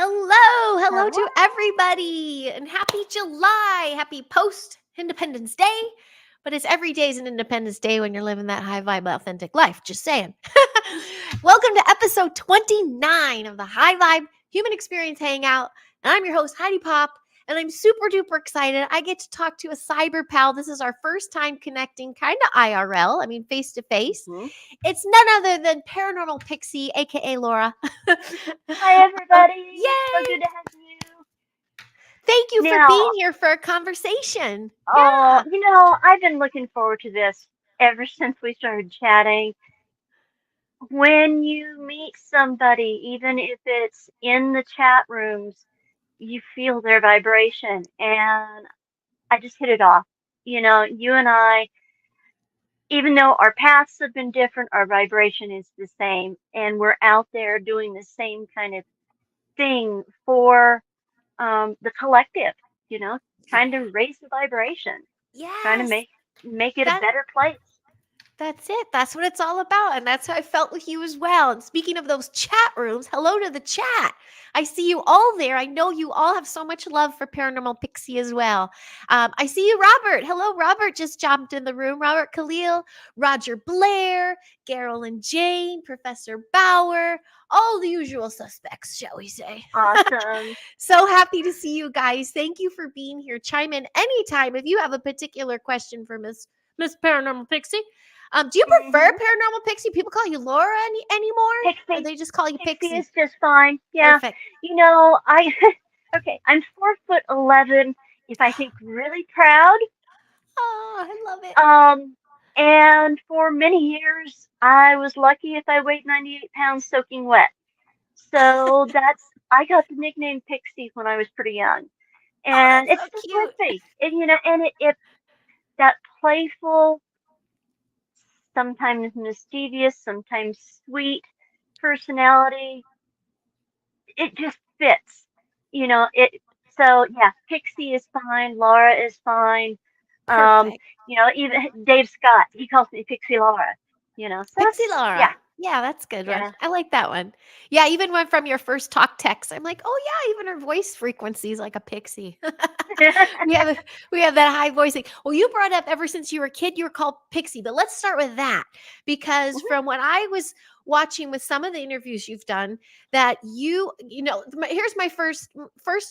Hello Hello. to everybody, and happy July, happy post-Independence Day. But it's every day is an Independence Day when you're living that high vibe, authentic life. Just saying. Welcome to episode 29 of the High Vibe Human Experience Hangout. And I'm your host, Heidi Pop. And I'm super duper excited. I get to talk to a cyber pal. This is our first time connecting kind of IRL, face to face. It's none other than Paranormal Pixie, aka Laura. Hi, everybody. So Yay! good to have you. Thank you for being Now, here for a conversation. Yeah. I've been looking forward to this ever since we started chatting. When you meet somebody, even if it's in the chat rooms, you feel their vibration. And I just hit it off. You and I, even though our paths have been different, our vibration is the same. And we're out there doing the same kind of thing for the collective, you know, trying to raise the vibration, trying to Yes. make it a That better place. that's it. That's what it's all about. And that's how I felt with you as well. And speaking of those chat rooms, hello to the chat. I see you all there. I know you all have so much love for Paranormal Pixie as well. I see you, Robert. Hello, Robert just jumped in the room. Robert Khalil, Roger Blair, Carol and Jane, Professor Bauer, all the usual suspects, shall we say. Awesome. So happy to see you guys. Thank you for being here. Chime in anytime if you have a particular question for Miss Paranormal Pixie. Do you prefer hmm Paranormal Pixie? People call you Laura anymore? Or Pixie, they just call you Pixie Pixie? is just fine. Yeah, Perfect. I okay. I'm 4'11", if I think really proud. Oh, I love it. Um, and for many years, I was lucky if I weighed 98 pounds soaking wet. So I got the nickname Pixie when I was pretty young, Oh, and that's it's so just with cute. me. And it that playful, sometimes mischievous, sometimes sweet personality, it just fits. It so yeah, Pixie is fine, Laura is fine. Um, Perfect. even Dave Scott, he calls me Pixie Laura, so Pixie it's yeah, Laura. Yeah, that's a good one. yeah. I like that one. Yeah, even when from your first talk text, I'm like, oh yeah, even her voice frequency is like a pixie. we have a, we have that high voicing. Well, you brought up ever since you were a kid, you were called Pixie, but let's start with that because Mhm. from what I was watching with some of the interviews you've done, that here's my first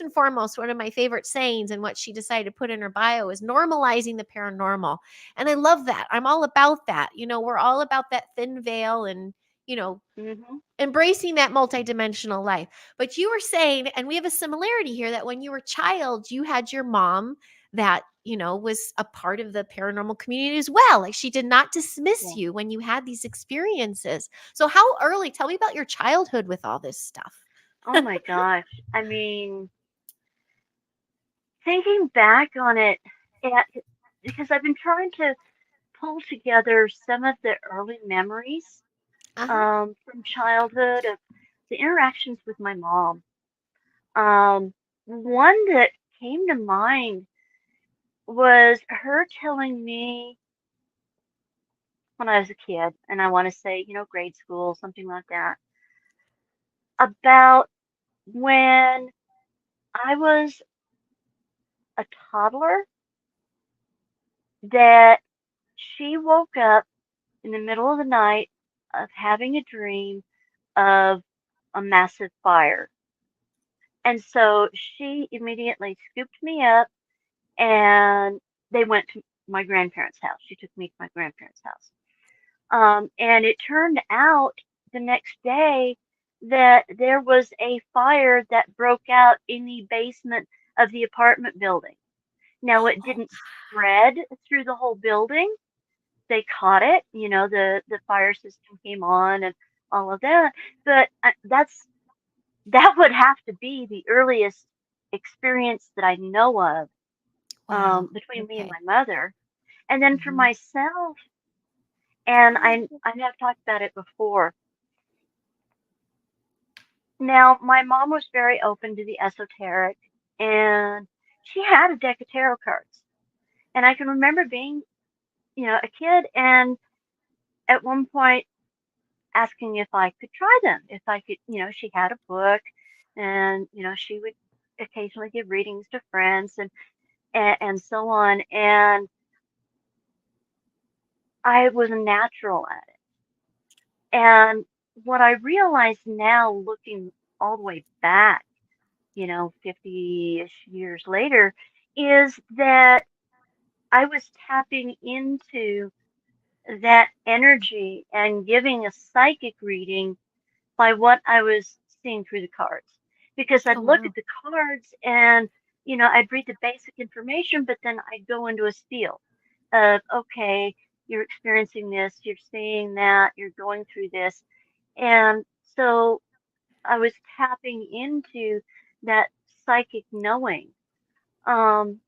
and foremost one of my favorite sayings, and what she decided to put in her bio is normalizing the paranormal. And I love that. I'm all about that. We're all about that thin veil and, you know, Mhm. embracing that multidimensional life. But you were saying, and we have a similarity here, that when you were a child, you had your mom that, was a part of the paranormal community as well. Like she did not dismiss Yeah. you when you had these experiences. So how early, tell me about your childhood with all this stuff. Oh my gosh. I mean, thinking back on it, it because I've been trying to pull together some of the early memories Uh-huh. from childhood of the interactions with my mom. Um, One that came to mind was her telling me when I was a kid, and I want to say, grade school, something like that, about when I was a toddler, that she woke up in the middle of the night of having a dream of a massive fire. And so she immediately scooped me up and they went to my grandparents' house. She took me to my grandparents' house. And it turned out the next day that there was a fire that broke out in the basement of the apartment building. Now, it Oh, didn't spread through the whole building. They caught it, the fire system came on and all of that. But that would have to be the earliest experience that I know of, wow. between me and Okay. my mother. And then for Mhm. myself, and Oh, I have talked about it before. Now, my mom was very open to the esoteric, and she had a deck of tarot cards. And I can remember being, a kid, and at one point asking if I could try them, if I could, she had a book. and she would occasionally give readings to friends and so on. And I was a natural at it. And what I realize now, looking all the way back, 50-ish years later, is that I was tapping into that energy and giving a psychic reading by what I was seeing through the cards. Because I'd Oh, look wow. at the cards and, I'd read the basic information, but then I'd go into a spiel of, okay, you're experiencing this, you're seeing that, you're going through this. And so I was tapping into that psychic knowing. Um,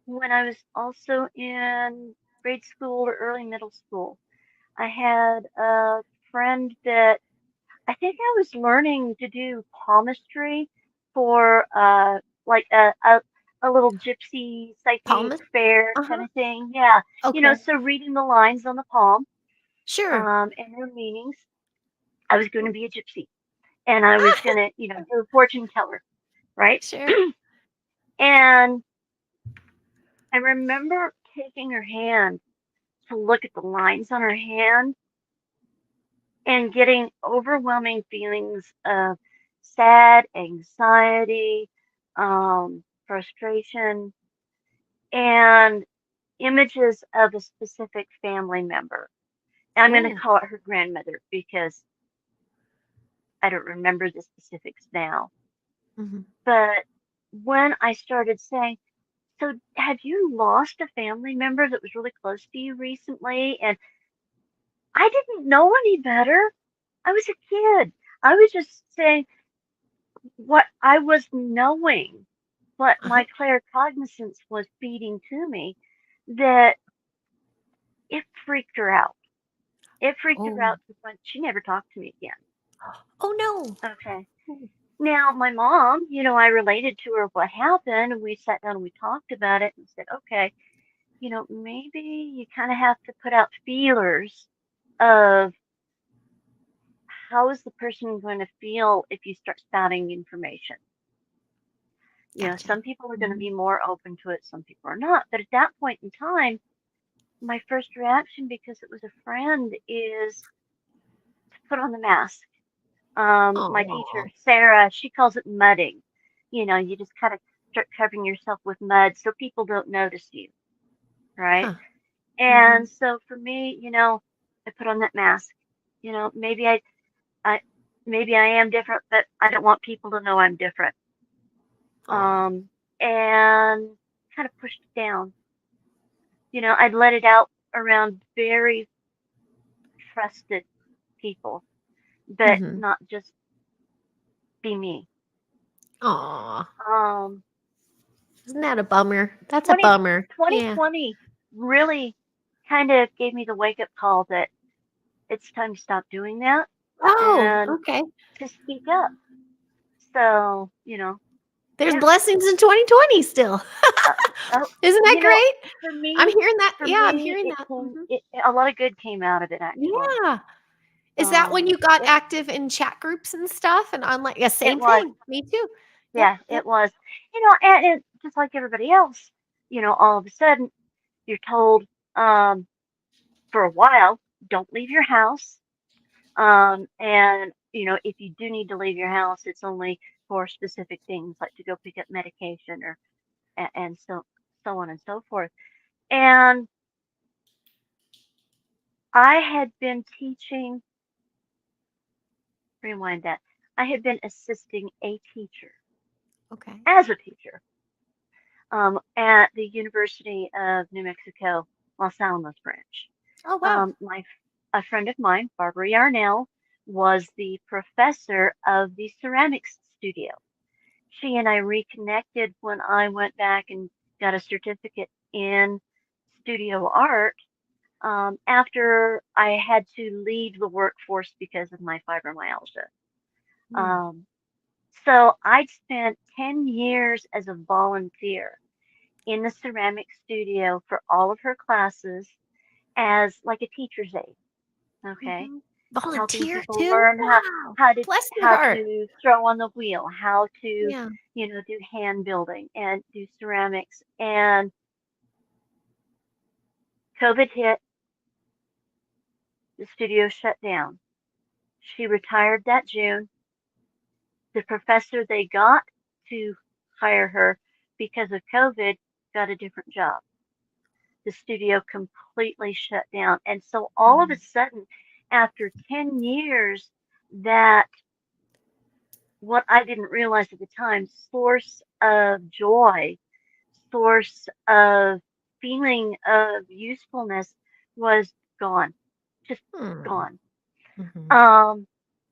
when I was also in grade school or early middle school, I had a friend that I think I was learning to do palmistry for like a little gypsy psychic Palmist? fair kind Uh-huh. of thing. Yeah. Okay. So reading the lines on the palm, Sure. and their meanings. I was going to be a gypsy and I was going to, do a fortune teller, right? Sure. And I remember taking her hand to look at the lines on her hand and getting overwhelming feelings of sad, anxiety, frustration, and images of a specific family member. And I'm going to Oh. call it her grandmother because I don't remember the specifics now. Hmm. But when I started saying, so have you lost a family member that was really close to you recently? And I didn't know any better. I was a kid. I was just saying what I was knowing, what Uh-huh. my claircognizance was feeding to me, that it freaked her out. It freaked her Oh. out to the point she never talked to me again. Oh no. Okay. Now, my mom, I related to her what happened, and we sat down and we talked about it and said, okay, maybe you kind of have to put out feelers of how is the person going to feel if you start spouting information. Gotcha. Some people are going to Hmm. be more open to it, some people are not. But at that point in time, my first reaction, because it was a friend, is to put on the mask. My teacher, Oh. Sarah, she calls it mudding. You just kind of start covering yourself with mud so people don't notice you, right? Huh. Hmm. And so for me, I put on that mask. Maybe I, maybe I am different, but I don't want people to know I'm different. Oh. And kind of pushed it down. I'd let it out around very trusted people, but Hmm. not just be me. Aw. Um, Isn't that a bummer? That's a 20, bummer. Yeah. 2020 really kind of gave me the wake up call that it's time to stop doing that Oh, and okay. to speak up. So, There's yeah. blessings in 2020 still. Uh, oh, Isn't that you know, great? for I'm me, hearing that. for Yeah, I'm me, hearing it that. came. Hmm. A lot of good came out of it, actually. Yeah. Is that when you got It active in chat groups and stuff and online? Yeah, it same was. thing. Me too. Yep, Yeah, yep. it was. And it, just like everybody else, all of a sudden you're told, um, for a while, don't leave your house. And if you do need to leave your house, it's only for specific things like to go pick up medication or and so on and so forth. And I had been teaching, rewind that. I had been assisting a teacher Okay. as a teacher at the University of New Mexico, Los Alamos branch. Oh, wow. My a friend of mine, Barbara Yarnell, was the professor of the ceramics studio. She and I reconnected when I went back and got a certificate in studio art after I had to leave the workforce because of my fibromyalgia. Hmm. Um, so I'd spent 10 years as a volunteer in the ceramic studio for all of her classes as like a teacher's aide. Okay. Hmm. helping Volunteer people too? learn Wow. how to Bless your how heart. to throw on the wheel, how to, Yeah. do hand building and do ceramics. And COVID hit, the studio shut down. She retired that June. The professor they got to hire her because of COVID got a different job. The studio completely shut down. And so all of a Mm. sudden, after 10 years, that what I didn't realize at the time, source of joy, source of feeling of usefulness was gone, just Hmm. gone. Mhm. Um,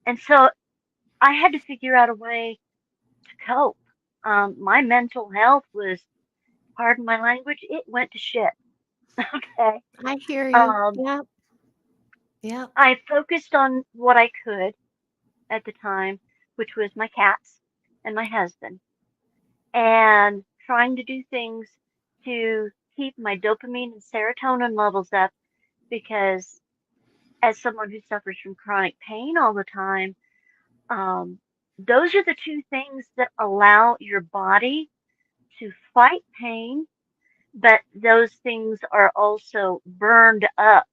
and so I had to figure out a way to cope. My mental health was, pardon my language, it went to shit. Okay. I hear you. Um, Yep. Yep. I focused on what I could at the time, which was my cats and my husband, and trying to do things to keep my dopamine and serotonin levels up because as someone who suffers from chronic pain all the time, um, those are the two things that allow your body to fight pain, but those things are also burned up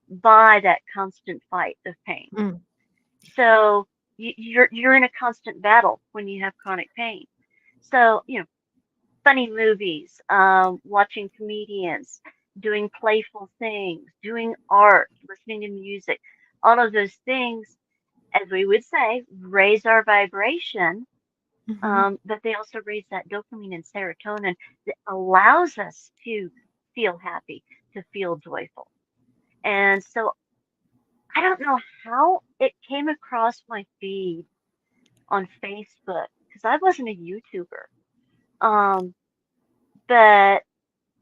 by that constant fight of pain. Mm. So you're in a constant battle when you have chronic pain. So funny movies, watching comedians, doing playful things, doing art, listening to music, all of those things, as we would say, raise our vibration, Mhm. but they also raise that dopamine and serotonin that allows us to feel happy, to feel joyful. And so I don't know how it came across my feed on Facebook because I wasn't a YouTuber. Um, but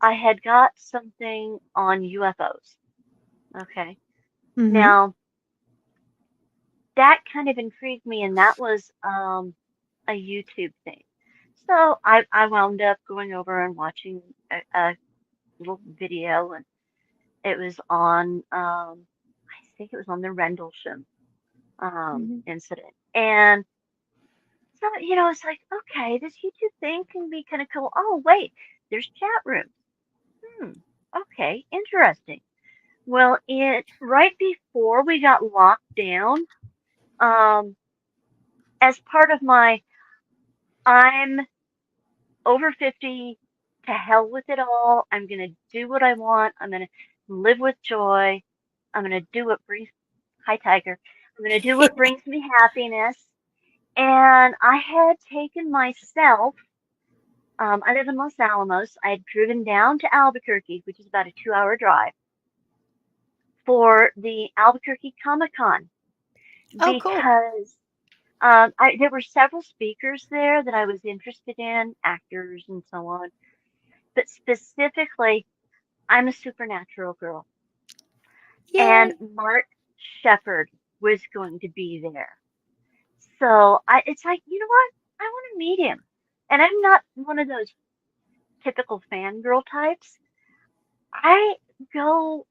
I had got something on UFOs. Okay. Mhm. Now that kind of intrigued me, and that was a YouTube thing. So I wound up going over and watching a little video, and it was on I think it was on the Rendlesham Mhm. incident. And so, it's like, okay, this YouTube thing can be kind of cool. Oh, wait, there's chat rooms. Hmm. Okay, interesting. Well, it right before we got locked down, um, as part of my I'm over 50, to hell with it all. I'm gonna do what I want. I'm gonna live with joy. I'm gonna do what brings hi Tiger. I'm gonna do what brings me happiness. And I had taken myself. I live in Los Alamos. I had driven down to Albuquerque, which is about a 2-hour drive, for the Albuquerque Comic Con Oh, cool. because there were several speakers there that I was interested in, actors and so on. But specifically, I'm a supernatural girl, and Yay. Mark Shepard was going to be there. So it's like, you know what? I want to meet him. And I'm not one of those typical fangirl types. I go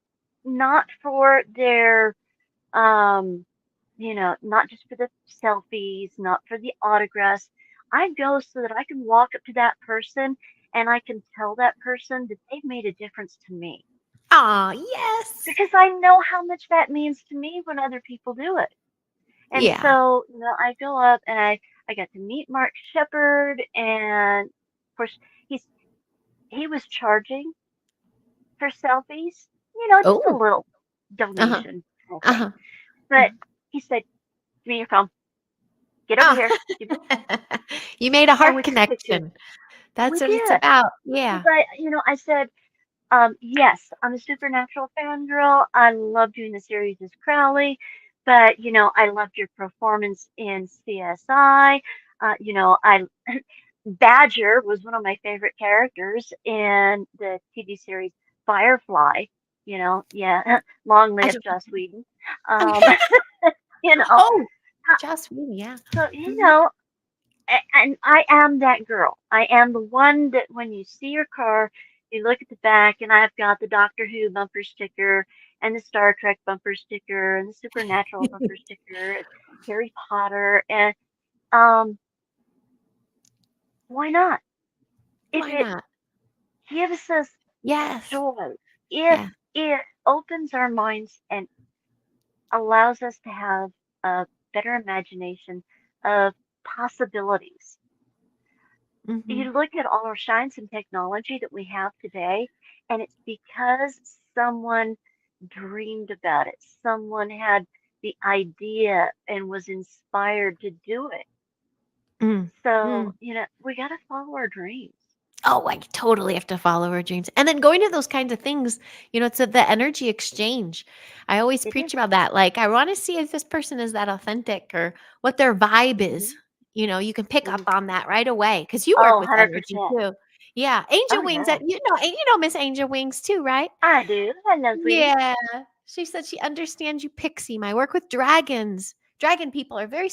not for their not just for the selfies, not for the autographs. I go so that I can walk up to that person and I can tell that person that they've made a difference to me. Aw, yes. Because I know how much that means to me when other people do it. And Yeah. so, I go up and I got to meet Mark Shepard, and of course he was charging for selfies, just a Oh. little Uh-huh. donation kind of thing. Uh-huh. But he said, "Give me your phone. Get over Ah. here. Give me your phone." You made a And heart we took pictures. connection. That's We what it's did. about. Because Yeah. I said, yes, I'm a supernatural fangirl. I love doing the series as Crowley, but I loved your performance in CSI. I Badger was one of my favorite characters in the TV series Firefly. Yeah, long I live don't Joss Whedon. Um, you know, Oh, uh, just me, yeah. so Mhm. and I am that girl. I am the one that when you see your car, you look at the back, and I've got the Doctor Who bumper sticker, and the Star Trek bumper sticker and the Supernatural bumper sticker and Harry Potter and um why not? If Why it not? gives us Yes. joy, if Yeah. it opens our minds and allows us to have a better imagination of possibilities. Mm-hmm. You look at all our science and technology that we have today, and it's because someone dreamed about it. Someone had the idea and was inspired to do it. Mm. So, Mm. we got to follow our dreams. Oh, I totally have to follow our dreams. And then going to those kinds of things, it's the energy exchange. I always It preach is. about that. Like, I want to see if this person is that authentic or what their vibe is. Mm-hmm. You can pick up Mm-hmm. on that right away because you work Oh, with energy 100%. too. Yeah. Angel Oh, Wings, yeah. Miss Angel Wings too, right? I do. Hello, sweetie. Yeah. She said she understands you, Pixie. My work with dragons. Dragon people are very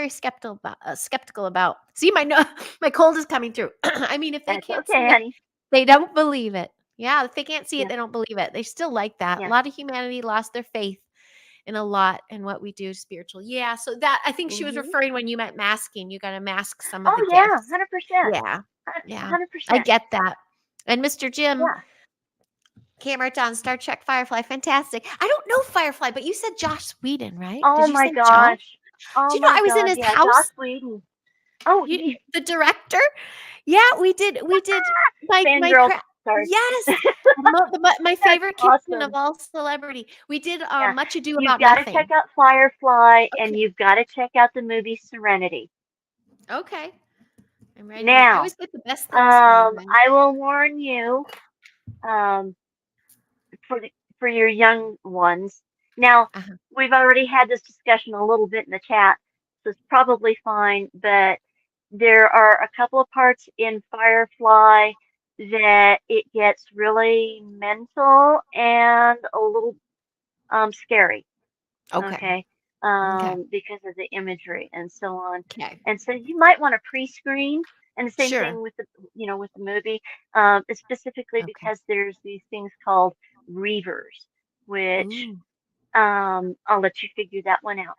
skeptical about. See, my no, my cold is coming through. I mean, if they That's can't see okay, it, honey. they don't believe it. Yeah, if they can't see it, Yeah, they don't believe it. They still like that. A yeah. lot of humanity lost their faith in a lot in what we do spiritual. Yeah, so that I think she was Mm-hmm. referring when you meant masking. You got to mask some of the Oh, yeah, gifts. 100%. Yeah, yeah, I 100%. get that. And Mr. Jim Yeah. Cameron on Star Trek Firefly, fantastic. I don't know Firefly, but you said Josh Whedon, right? Oh Did you my say Josh? gosh. Oh Do you know my I was in gosh. his Yeah, Joss house? Whedon. Oh, The director? Yeah, we did my fangirl. cra Sorry. yes, my That's favorite kitchen of awesome. all celebrity. We did, Yeah. Much Ado You've About got to check Nothing. out Firefly and Okay, you've got to check out the movie Serenity. okay, I'm writing it. I Now, always get the best things from you guys. I will warn you, um, for the, for your young ones. Now, Uh-huh, we've already had this discussion a little bit in the chat, so it's probably fine, but there are a couple of parts in Firefly that it gets really mental and a little scary, okay, okay, okay, because of the imagery and so on. okay. And so you might want to pre-screen, and the same Sure. thing with with the movie, specifically Okay. because there's these things called reavers, which Ooh. I'll let you figure that one out.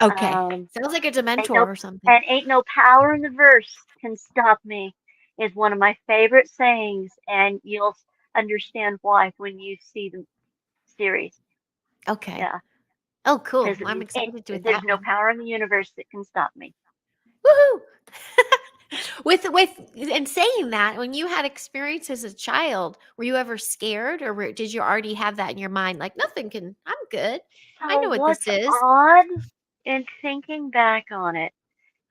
Okay. Um, Sounds like a ain't Dementor no or something. and ain't no power in the verse can stop me is one of my favorite sayings, and you'll understand why when you see the series. Okay. Yeah, Oh, cool. because I'm excited with there's that no one. power in the universe that can stop me. Woohoo! With and saying that, when you had experience as a child, were you ever scared, or did you already have that in your mind? Like nothing can. I'm good. I So know what this what's is. odd in thinking back on it,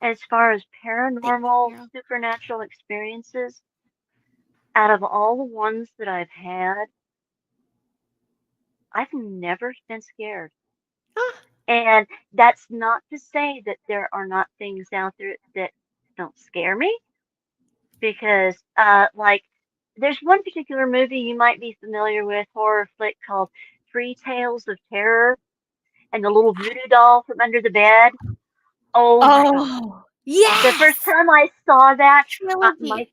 as far as Thanks, paranormal, Carol. supernatural experiences, out of all the ones that I've had, I've never been scared. Ah, And that's not to say that there are not things out there that don't scare me, because, like, there's one particular movie you might be familiar with, horror flick called Three Tales of Terror, and the little voodoo doll from under the bed. Oh my God. oh, The first yes, time I saw that, my trilogy.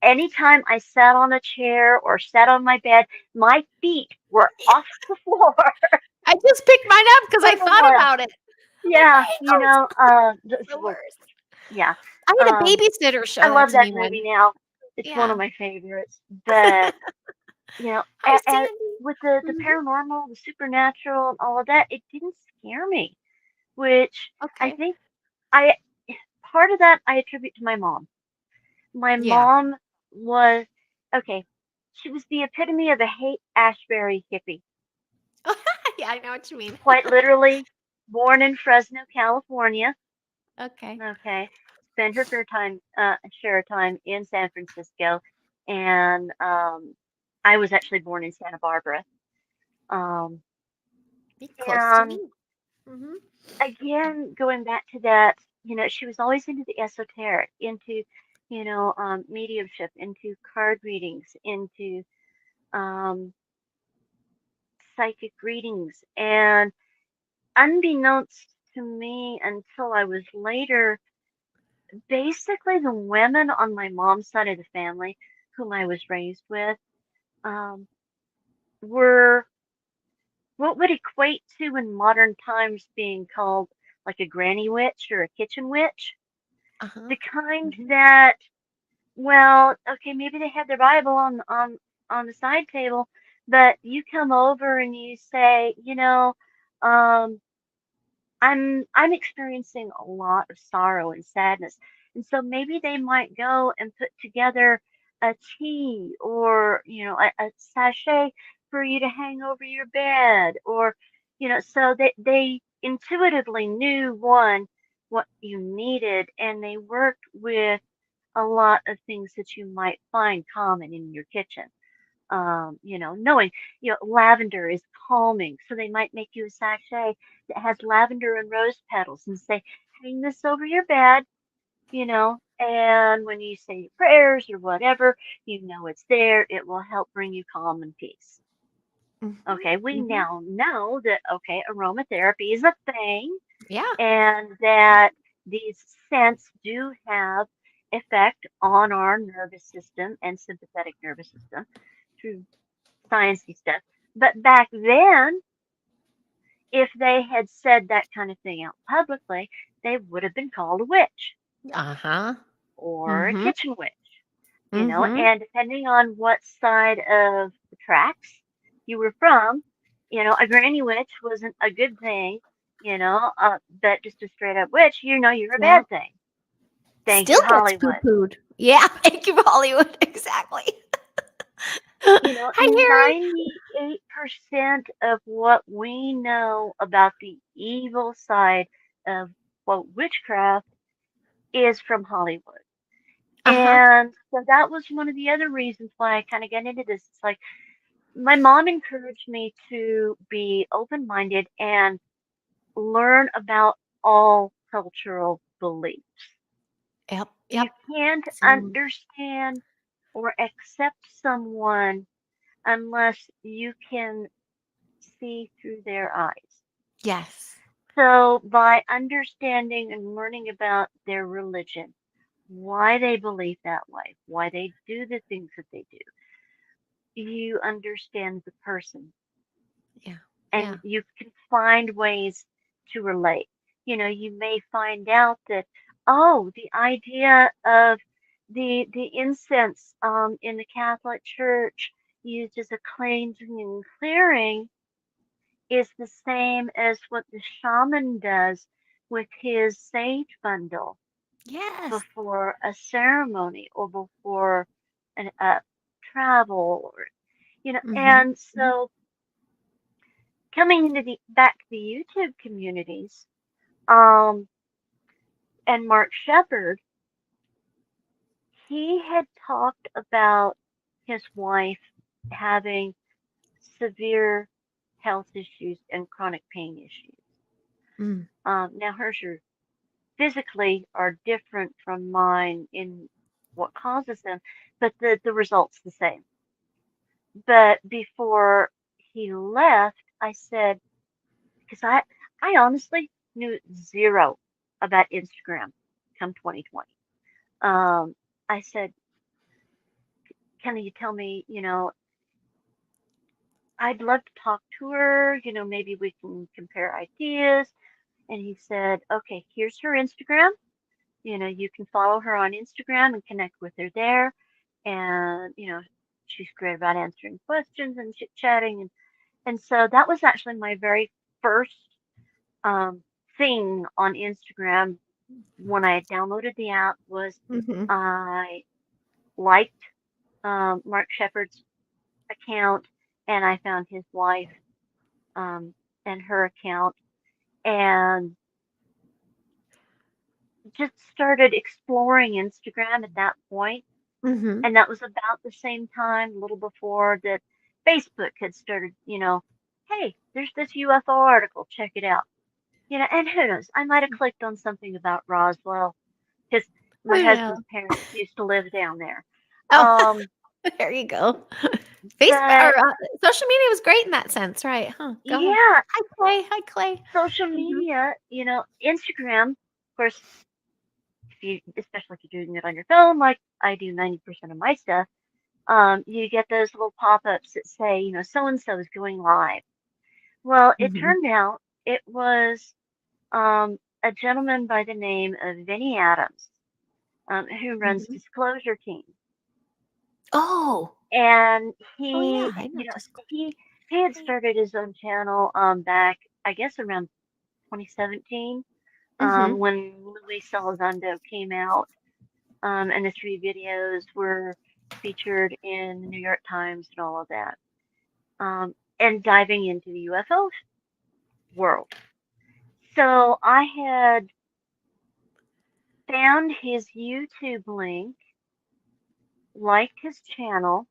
anytime I sat on a chair or sat on my bed, my feet were off the floor I just picked mine up because for I a thought while. about it. I'm like, Yeah, I hate those. The well, worst. yeah. I had a Um, babysitter show I that love to that me movie once. now. It's one of Yeah. my favorites. But Hi, Sandy. with the Mhm. paranormal, the supernatural, and all of that, it didn't scare me. Which I Okay. think I part of that I attribute to my mom. My Yeah. mom was okay. She was the epitome of a hate Ashbury hippie. Yeah, I know what you mean. Quite literally, born in Fresno, California. Okay. Okay, spent her share of time in San Francisco, and I was actually born in Santa Barbara. Um, Be close to and me. Mhm. again, going back to that, she was always into the esoteric, into, mediumship, into card readings, into um, psychic readings. And unbeknownst to me until I was later, basically the women on my mom's side of the family, whom I was raised with, um, were what would equate to in modern times being called like a granny witch or a kitchen witch. Uh-huh. The kind Mhm. that, well, okay, maybe they had their Bible on the side table, but you come over and you say, um, I'm experiencing a lot of sorrow and sadness. And so maybe they might go and put together a tea or, a sachet for you to hang over your bed or, so they intuitively knew one, what you needed, and they worked with a lot of things that you might find common in your kitchen. Knowing, lavender is calming. So they might make you a sachet that has lavender and rose petals and say, hang this over your bed, and when you say your prayers or whatever, it's there. It will help bring you calm and peace. Mhm. Okay, we Mhm. now know that, okay, aromatherapy is a thing Yeah. and that these scents do have effect on our nervous system and sympathetic nervous system through sciencey stuff. But back then, if they had said that kind of thing out publicly, they would have been called a witch Uh-huh. or a Mhm. kitchen witch, Mhm. and depending on what side of the tracks you were from, a granny witch wasn't a good thing, but just a straight up witch, you're a Yeah. bad thing. Thank Still you, gets Hollywood. poo-pooed. Yeah. Thank you, Hollywood. Exactly. Hi, Harry. 98% of what we know about the evil side of, quote, witchcraft is from Hollywood. Uh-huh. And so that was one of the other reasons why I kind of got into this. It's like my mom encouraged me to be open minded and learn about all cultural beliefs. Yep. You Yep. can't Same. understand or accept someone unless you can see through their eyes. Yes. So, by understanding and learning about their religion, why they believe that way, why they do the things that they do, you understand the person Yeah. and Yeah. you can find ways to relate. You may find out that, oh, the idea of the incense in the Catholic Church used as a cleansing and clearing is the same as what the shaman does with his sage bundle Yes. before a ceremony or before a travel or Mhm. and so coming into the back to the YouTube communities, um, and Mark Shepard, he had talked about his wife having severe health issues and chronic pain issues. Mm. Now hers are physically are different from mine in what causes them, but the result's the same. But before he left, I said, because I honestly knew zero about Instagram come 2020. Um, I said, can you tell me, I'd love to talk to her, maybe we can compare ideas. And he said, okay, here's her Instagram. You can follow her on Instagram and connect with her there. And, she's great about answering questions and chit chatting. And so that was actually my very first um, thing on Instagram when I downloaded the app was Mhm. I liked Mark Shepard's account and I found his wife um, and her account and just started exploring Instagram at that point. Mhm. And that was about the same time, a little before that Facebook had started, hey, there's this UFO article, check it out. And who knows, I might have clicked on something about Roswell because Oh my yeah. husband's parents used to live down there. Oh, Um, there you go. Facebook but or social media was great in that sense, right? Huh. Go ahead. yeah, Hi, Clay. Hi, Clay. social Mhm. media, Instagram, of course, if you, especially if you're doing it on your phone, like I do 90% of my stuff, you get those little pop-ups that say, so and so is going live. Well, it Mm-hmm. turned out it was a gentleman by the name of Vinny Adams, who runs Mm-hmm. Disclosure Team. Oh, And oh yeah, he, I know this. he had started his own channel back, I guess, around 2017, Mm-hmm. when Luis Elizondo came out, and the three videos were featured in the New York Times and all of that, and diving into the UFO world. So I had found his YouTube link, liked his channel,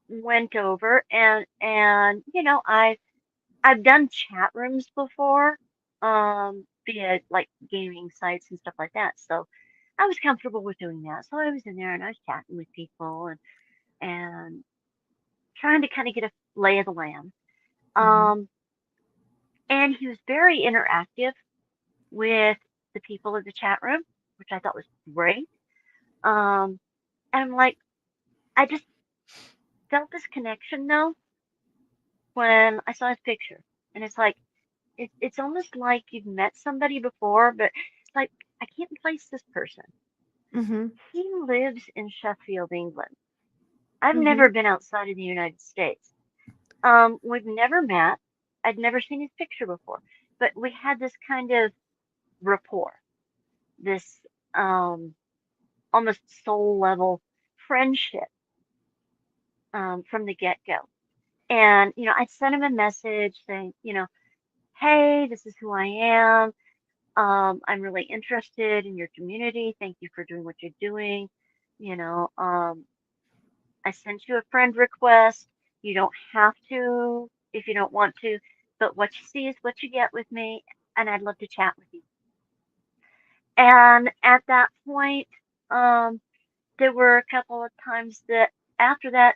went over, and I've done chat rooms before, via like gaming sites and stuff like that. So I was comfortable with doing that. So I was in there and I was chatting with people and trying to kind of get a lay of the land. Mm-hmm. Um, and he was very interactive with the people in the chat room, which I thought was great. Um, and I'm like, I just felt this connection though when I saw his picture, and it's like it's almost like you've met somebody before, but it's like I can't place this person. Mm-hmm. He lives in Sheffield, England. I've Mm-hmm. never been outside of the United States. We've never met. I'd never seen his picture before, but we had this kind of rapport, this almost soul level friendship, from the get go. And I'd sent him a message saying, hey, this is who I am. I'm really interested in your community. Thank you for doing what you're doing. You know, um, I sent you a friend request. You don't have to if you don't want to, but what you see is what you get with me, and I'd love to chat with you. And at that point, um, there were a couple of times that after that,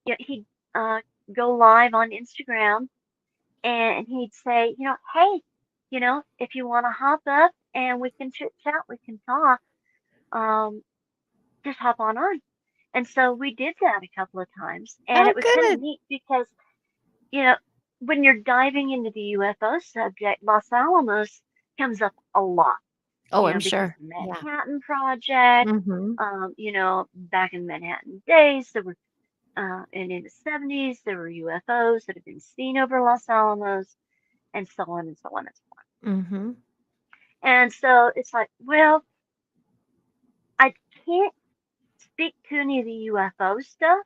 he'd uh, go live on Instagram and he'd say, hey, if you want to hop up and we can chit chat, we can talk, um, just hop on. And so we did that a couple of times, and Oh, it was kind of good. neat because, you know, when you're diving into the UFO subject, Los Alamos comes up a lot, Oh, I'm because sure. the Yeah. Manhattan Project, Mm-hmm. back in Manhattan days, there were, and in the 70s, there were UFOs that had been seen over Los Alamos, and so on and so on and so on. Mm-hmm. And so it's like, well, I can't speak to any of the UFO stuff,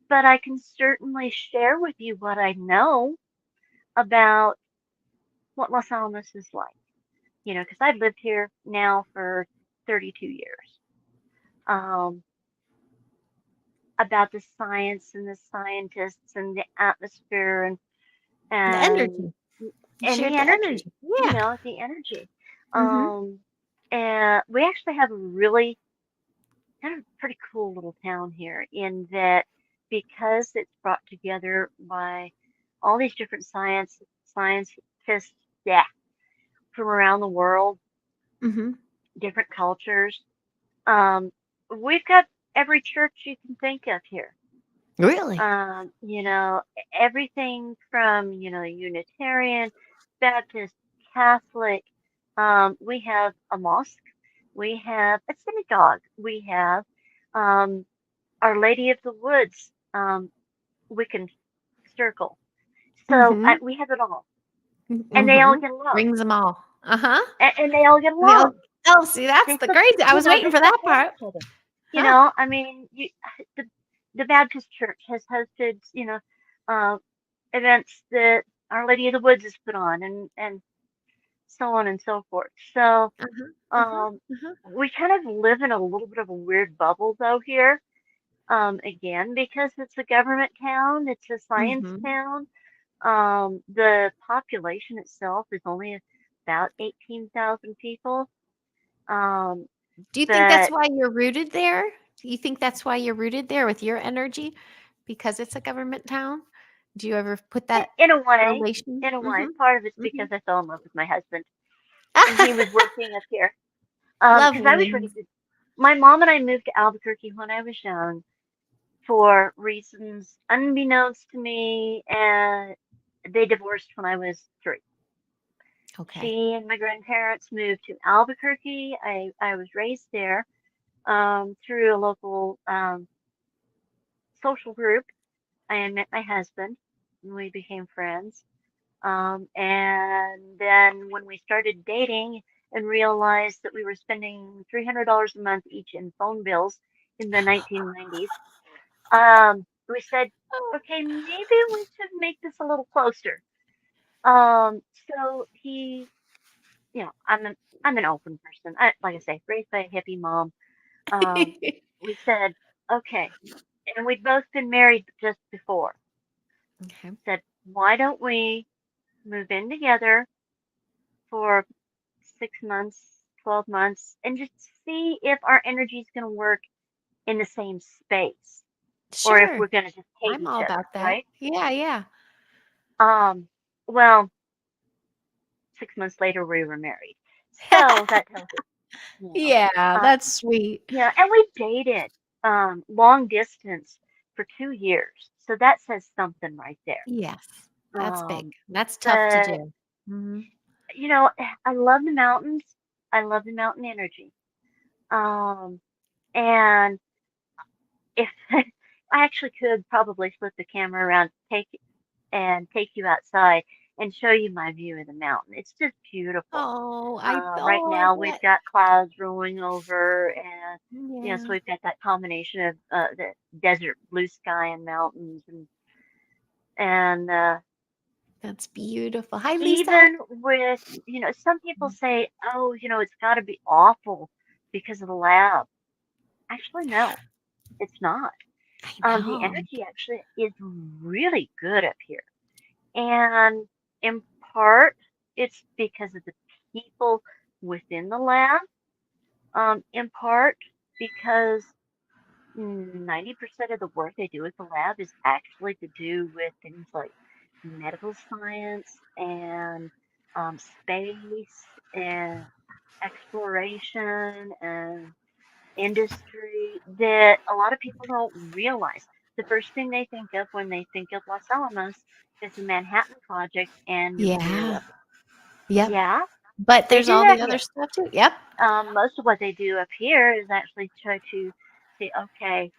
but I can certainly share with you what I know about what Los Alamos is like. Because I've lived here now for 32 years. Um, about the science and the scientists and the atmosphere The and energy. You and the shared the energy, energy. Yeah. the energy. Mm-hmm. Um, and we actually have a really kind of pretty cool little town here in that because it's brought together by all these different scientists, yeah, from around the world, Mm-hmm. different cultures. Um, we've got every church you can think of here. Really? You know, everything from, Unitarian, Baptist, Catholic. We have a mosque. We have a synagogue. We have um, Our Lady of the Woods, Wiccan circle. So Mm-hmm. we have it all, and they all Mm-hmm. get along, Brings them all. Uh-huh. and they all get They all, along. oh, see, that's They the sup- crazy. I was they waiting for that support part. each other. Huh. I mean, the the Baptist Church has hosted, uh, events that Our Lady of the Woods has put on, and so on and so forth. So, Uh-huh. Uh-huh. um, Uh-huh. we kind of live in a little bit of a weird bubble though here. Again, because it's a government town, it's a science Mm-hmm. town. The population itself is only about 18,000 people. Um, Do you think that's but why you're rooted there? Do you think that's why you're rooted there with your energy? Because it's a government town? Do you ever put that in a way, relation? part of it's Mm-hmm. because Mm-hmm. I fell in love with my husband and he was working up here. Because I was ready Lovely. to. My mom and I moved to Albuquerque when I was young for reasons unbeknownst to me, and they divorced when I was 3. Okay. She and my grandparents moved to Albuquerque. I was raised there through a local social group. I met my husband, and we became friends. And then when we started dating and realized that we were spending $300 a month each in phone bills in the 1990s, we said, okay, maybe we should make this a little closer. So he, I'm an open person. Like I say, raised by a hippie mom. Um, we said, okay, and we'd both been married just before. Okay. Said, why don't we move in together for 6 months, 12 months, and just see if our energy is going to work in the same space or if Sure. we're going to just hate I'm each all other, about that. right? Yeah, yeah. Well, 6 months later, we were married. So that tells us, you know, Yeah, uh, that's sweet. yeah, and we dated long distance for 2 years. So that says something right there. Yes, that's big. Um, That's tough to but, do. Mhm. I love the mountains. I love the mountain energy. Um, and if I actually could probably flip the camera around, take you outside and show you my view of the mountain. It's just beautiful. Right I now we've bet. got clouds rolling over, and so Yeah, we've got that combination of the desert, blue sky, and mountains, and that's beautiful. Hi, Lisa. even with some people say, oh, it's got to be awful because of the lab. Actually, no, it's not. I The know. energy actually is really good up here. And in part, it's because of the people within the lab. In part, because 90% of the work they do at the lab is actually to do with things like medical science and space and exploration and industry that a lot of people don't realize. The first thing they think of when they think of Los Alamos is the Manhattan Project and nuclear Yeah. weapons. Yep. Yeah, But they there's do all that the other here. stuff too. Yep. Most of what they do up here is actually try to say, okay,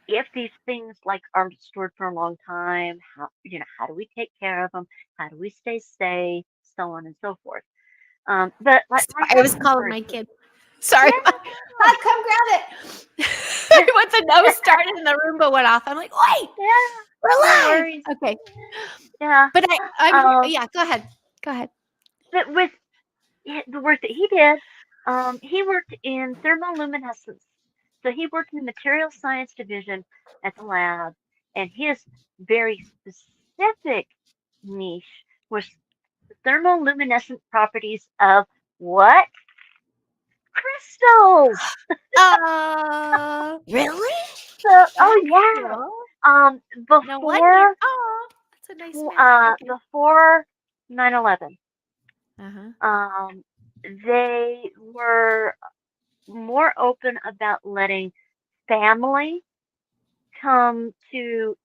if these things like are stored for a long time, how do we take care of them? How do we stay safe? So on and so forth. But like my I was husband, calling for my instance, kid. Sorry. yeah, Come grab it. Once the nose started and the Roomba went off, I'm like, wait, yeah, we're no live. worries. Okay. Yeah. But I'm here. Um, Yeah, go ahead. Go ahead. but with the work that he did, he worked in thermoluminescence. So he worked in the material science division at the lab, and his very specific niche was the thermoluminescent properties of what? Crystals. Really? So, oh That's yeah. cool. Um, No wonder. before Oh, that's a nice map. Okay. before 9/11, Uh-huh. um, they were more open about letting family come to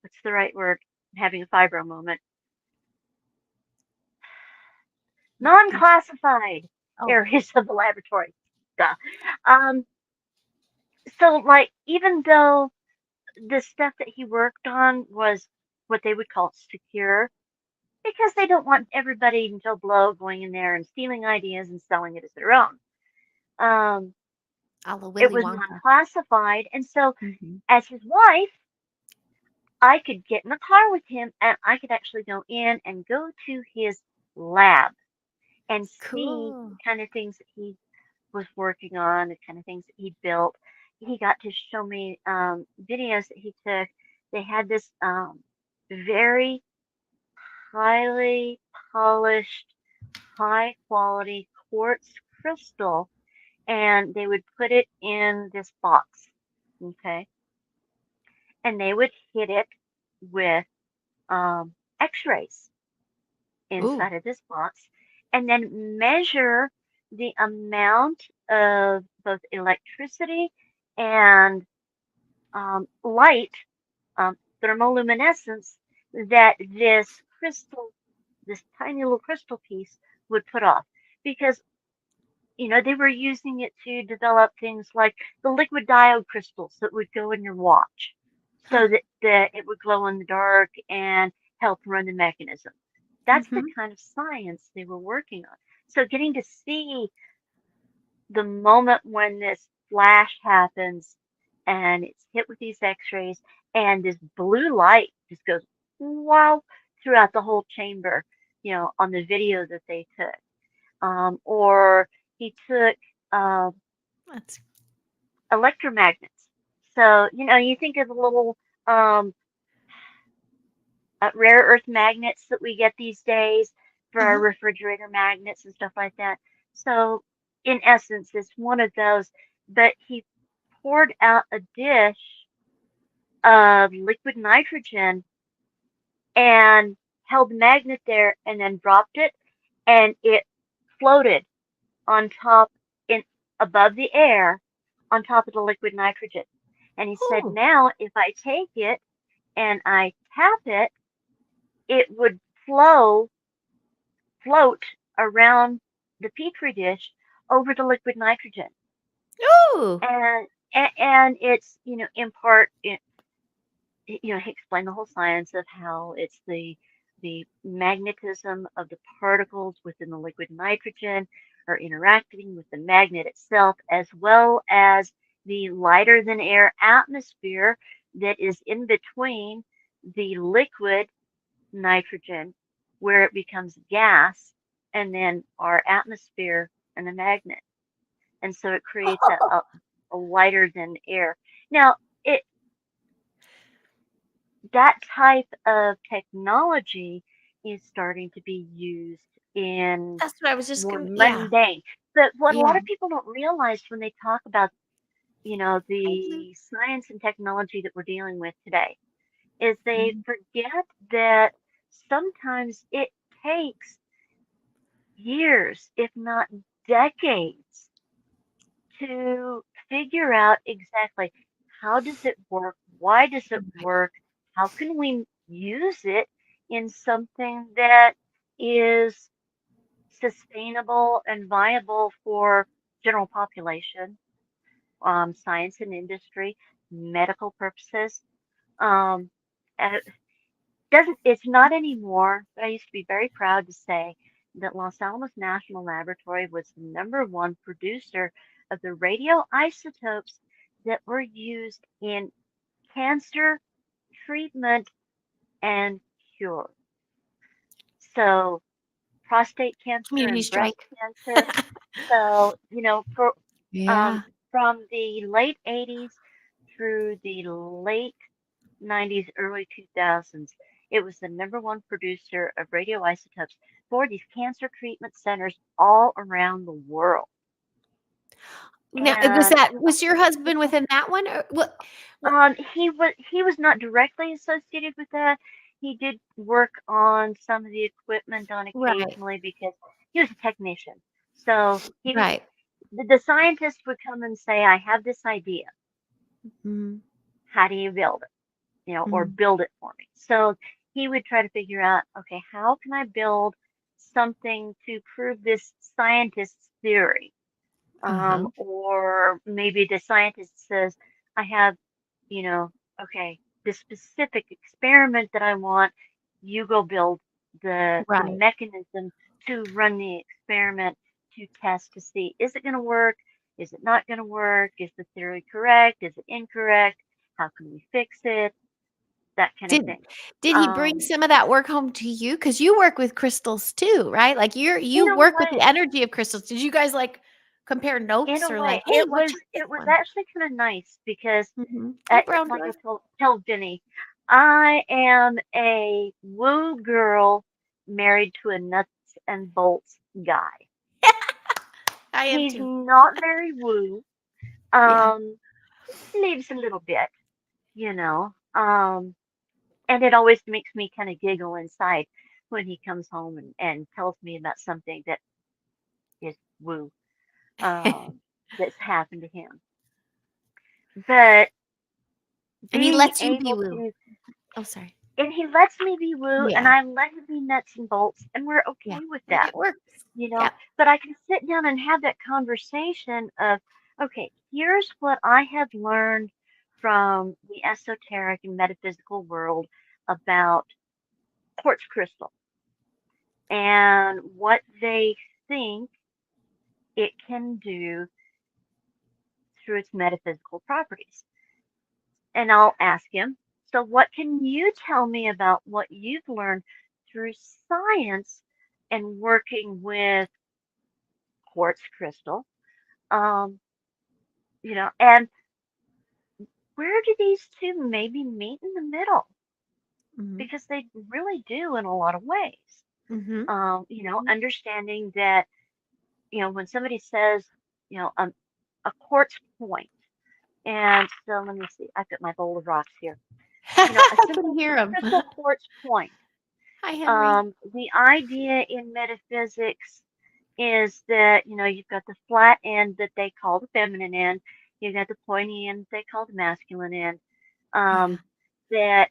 what's the right word? I'm having a fibro moment. Non-classified Oh, areas of the laboratory. Duh. Um, so like even though the stuff that he worked on was what they would call secure, because they don't want everybody in Joe Blow going in there and stealing ideas and selling it as their own. Um, a la it Willy was Wonka. non-classified, and so Hmm. as his wife, I could get in the car with him and I could actually go in and go to his lab and see the Cool. kind of things that he was working on, the kind of things that he built. He got to show me videos that he took. They had this very highly polished, high quality quartz crystal, and they would put it in this box. Okay. And they would hit it with x-rays Ooh. inside of this box and then measure the amount of both electricity and light thermoluminescence that this crystal, this tiny little crystal piece would put off. Because, they were using it to develop things like the liquid diode crystals that would go in your watch Huh. so that it would glow in the dark and help run the mechanism. That's the Mm-hmm. kind of science they were working on. So getting to see the moment when this flash happens and it's hit with these x-rays and this blue light just goes wow throughout the whole chamber, on the video that they took. Or he took uh, That's electromagnets. So, you think of the little um, rare earth magnets that we get these days for our uh-huh. refrigerator magnets and stuff like that. So, in essence, it's one of those, but he poured out a dish of liquid nitrogen and held the magnet there and then dropped it and it floated on top in above the air on top of the liquid nitrogen. And he said, Oh. now if I take it and I tap it, it would flow float around the petri dish over the liquid nitrogen. Oh. And and it's, in part he explained the whole science of how it's the magnetism of the particles within the liquid nitrogen are interacting with the magnet itself, as well as the lighter than air atmosphere that is in between the liquid nitrogen, where it becomes gas, and then our atmosphere and the magnet. And so it creates a lighter than air. Now, it that type of technology is starting to be used in That's what I was just more gonna. Yeah. mundane. But what a lot Yeah. of people don't realize when they talk about, Mhm. the science and technology that we're dealing with today is they Mhm. forget that sometimes it takes years, if not decades, to figure out exactly how does it work, why does it Right. work, how can we use it in something that is sustainable and viable for general population, science and industry, medical purposes. Um, uh, doesn't it's not anymore, but I used to be very proud to say that Los Alamos National Laboratory was the #1 producer of the radioisotopes that were used in cancer treatment and cure. So prostate cancer Community and breast strike. cancer. So, Yeah. from the late 80s through the late 90s, early 2000s, it was the #1 producer of radioisotopes for these cancer treatment centers all around the world. Now, And was your husband within that one or what? he was not directly associated with that. He did work on some of the equipment on Right. occasionally because he was a technician. So he would Right. the scientist would come and say, I have this idea. Mhm. How do you build it? Or Mhm. build it for me. So he would try to figure out, okay, how can I build something to prove this scientist's theory? Uh-huh. Or maybe the scientist says, I have, you know, okay, this specific experiment that I want, you go build the Right. mechanism to run the experiment to test to see is it going to work? Is it not going to work? Is the theory correct? Is it incorrect? How can we fix it? That kind of Did thing. did he bring Um, some of that work home to you? Because you work with crystals too, right? Like, in you a work with the way, energy of crystals. Did you guys, like, compare in notes a or like, way, "Hey, it watch was out this it was one?" actually kind of nice because, Mhm. Hey, brown like I dwarf. told Jenny, I am a woo girl married to a nuts and bolts guy. I am He's too. not very woo. Yeah. Leaves a little bit, you know. And it always makes me kind of giggle inside when he comes home and tells me about something that is woo, that's happened to him. But And he being lets you be able woo. to, Oh, sorry. and he lets me be woo, and Yeah. I let him be nuts and bolts, and we're Yeah. okay with And that, it works. you know. Yep. But I can sit down and have that conversation of, okay, here's what I have learned from the esoteric and metaphysical world about quartz crystal and what they think it can do through its metaphysical properties. And I'll ask him, so what can you tell me about what you've learned through science and working with quartz crystal? Um, and where do these two maybe meet in the middle? Mm-hmm. Because they really do in a lot of ways. Mm-hmm. Understanding that, when somebody says, a quartz point, and so let me see, I've got my bowl of rocks here. A I simple can hear him. crystal quartz point. Hi, Henry. The idea in metaphysics is that, you've got the flat end that they call the feminine end, you've got the pointy end they call the masculine end, Yeah. that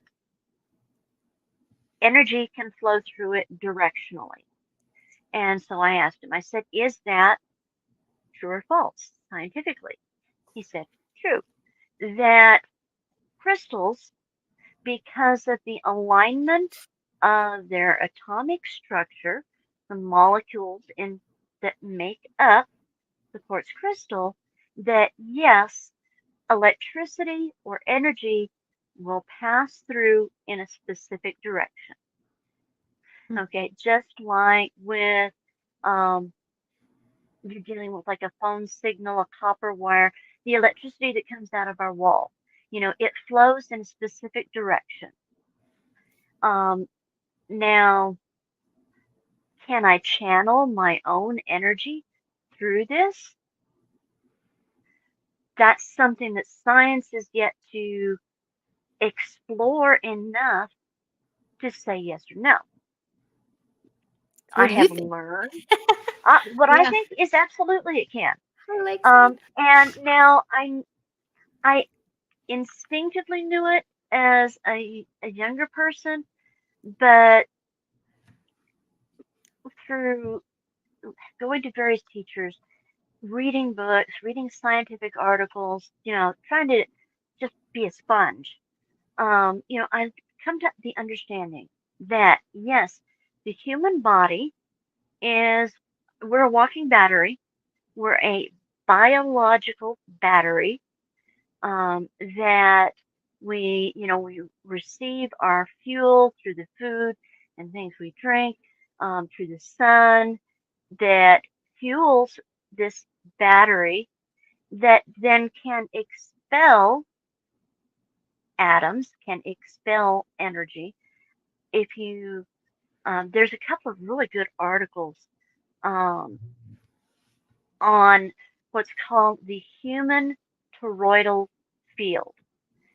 energy can flow through it directionally. And so I asked him, I said, is that true or false scientifically? He said, true. That crystals, because of the alignment of their atomic structure, the molecules that make up the quartz crystal, that yes, electricity or energy will pass through in a specific direction. Mm. Okay, just like with um, you're dealing with like a phone signal, a copper wire, the electricity that comes out of our wall, it flows in a specific direction. Um, Now, can I channel my own energy through this? That's something that science is yet to explore enough to say yes or no. I What do you have think? learned what I Yeah. think is absolutely it can. I like saying. And now I instinctively knew it as a younger person, but through going to various teachers, reading books, reading scientific articles, trying to just be a sponge. I've come to the understanding that yes, the human body is, we're a walking battery, we're a biological battery, that we receive our fuel through the food and things we drink, through the sun that fuels this battery that then can expel atoms, can expel energy. If you, there's a couple of really good articles um, on what's called the human toroidal field.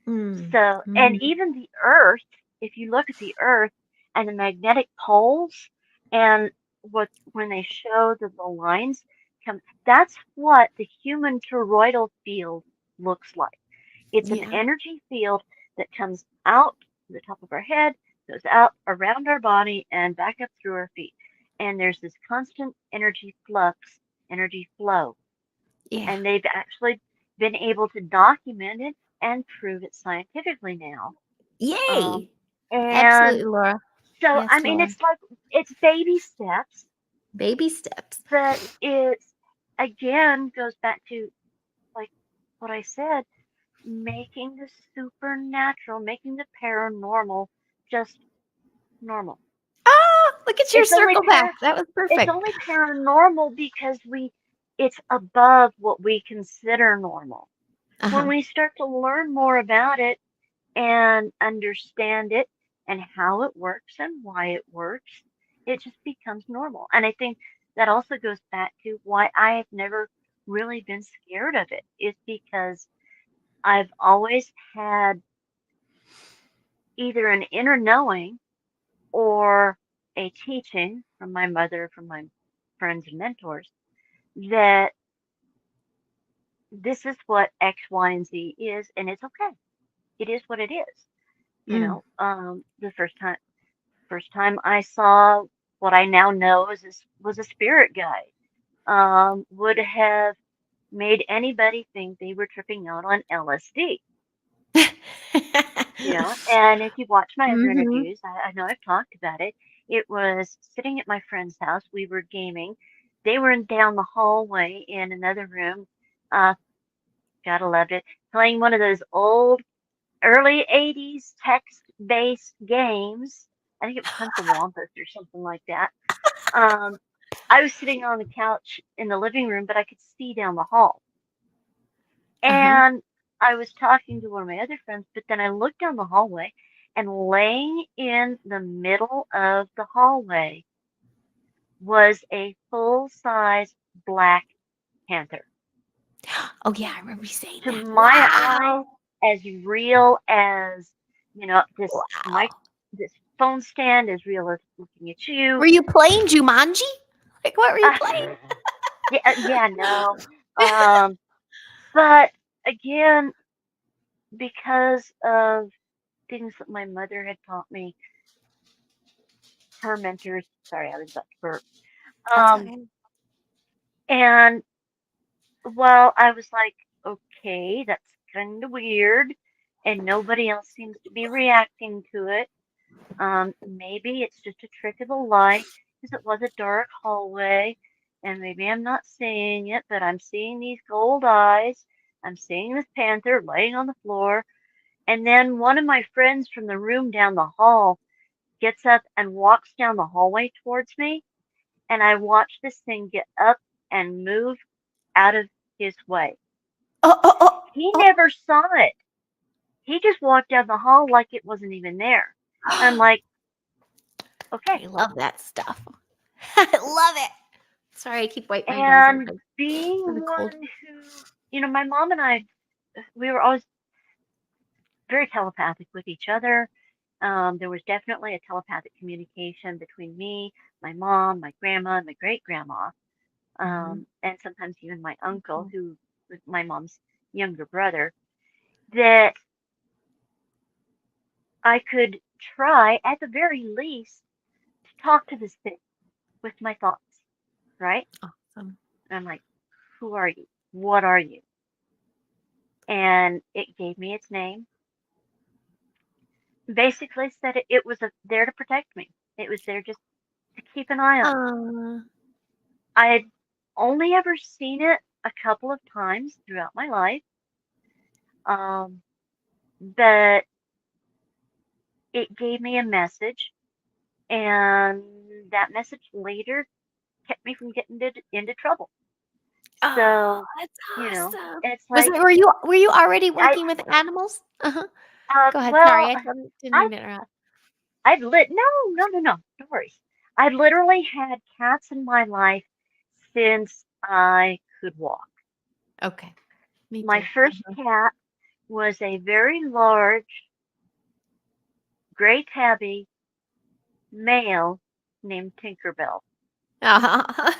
Mm. So, and Mm. even the Earth, if you look at the Earth and the magnetic poles, and when they show the lines come, that's what the human toroidal field looks like. It's an Yeah. energy field that comes out the top of our head, goes out around our body, and back up through our feet. And there's this constant energy flux, energy flow. Yeah. And they've actually been able to document it and prove it scientifically now. Um, Yay. and Absolutely, Laura. so, Yes, I mean, Laura. it's like it's baby steps, Baby steps. but it's again goes back to like what I said, making the supernatural, making the paranormal just normal. Oh, look at your It's only circle back. That was it's perfect. only paranormal because it's above what we consider normal. When Uh-huh. we start to learn more about it and understand it and how it works and why it works, it just becomes normal. And I think that also goes back to why I have never really been scared of it, is because I've always had either an inner knowing or a teaching from my mother, from my friends and mentors, that this is what X, Y, and Z is, and it's okay. it is what it is. Mm. The first time I saw what I now know was a spirit guide. Would have made anybody think they were tripping out on LSD. And if you watch my other Mm-hmm. interviews, I know I've talked about it. It was sitting at my friend's house. We were gaming. They were down the hallway in another room. Uh, gotta love it. Playing one of those old early 80s text-based games. I think it was Hunt the Wampus or something like that. Um, I was sitting on the couch in the living room, but I could see down the hall. Uh-huh. And I was talking to one of my other friends, but then I looked down the hallway, and laying in the middle of the hallway was a full-size black panther. Oh yeah, I remember you saying To that. my eyes, Wow. as real as, Wow. this phone stand, as real as looking at you. Were you playing Jumanji? Like what were you Uh, playing? yeah, no. Um, but again, because of things that my mother had taught me, her mentors. Sorry, I was about to burp. That's Um, okay. and well, I was like, okay, that's kind of weird, and nobody else seems to be reacting to it. Maybe it's just a trick of the light, because it was a dark hallway, and maybe I'm not seeing it, but I'm seeing these gold eyes. I'm seeing this panther laying on the floor, and then one of my friends from the room down the hall gets up and walks down the hallway towards me, and I watch this thing get up and move out of his way. Oh, oh, oh, He oh. never saw it. He just walked down the hall like it wasn't even there. And I'm like, okay. I love that stuff. I love it. Sorry, I keep wiping my nose. I'm And like being really cold. one who, my mom and I, we were always very telepathic with each other. There was definitely a telepathic communication between me, my mom, my grandma, and my great grandma, Mm-hmm. and sometimes even my uncle, Cool. who was my mom's younger brother, that I could try, at the very least, to talk to this thing with my thoughts, right? Awesome. And I'm like, who are you? What are you? And it gave me its name. Basically said it was there to protect me. It was there just to keep an eye on me. Uh, I had only ever seen it a couple of times throughout my life, um, but it gave me a message, and that message later kept me from getting into trouble. oh, So, that's you know, awesome. it's Was it like were you already I working with animals? Uh-huh. Go ahead. Sorry, well, didn't I mean to interrupt. I've lit no worries. I've literally had cats in my life since I could walk. Okay. Me My too. first cat was a very large gray tabby male named Tinkerbell. Uh-huh.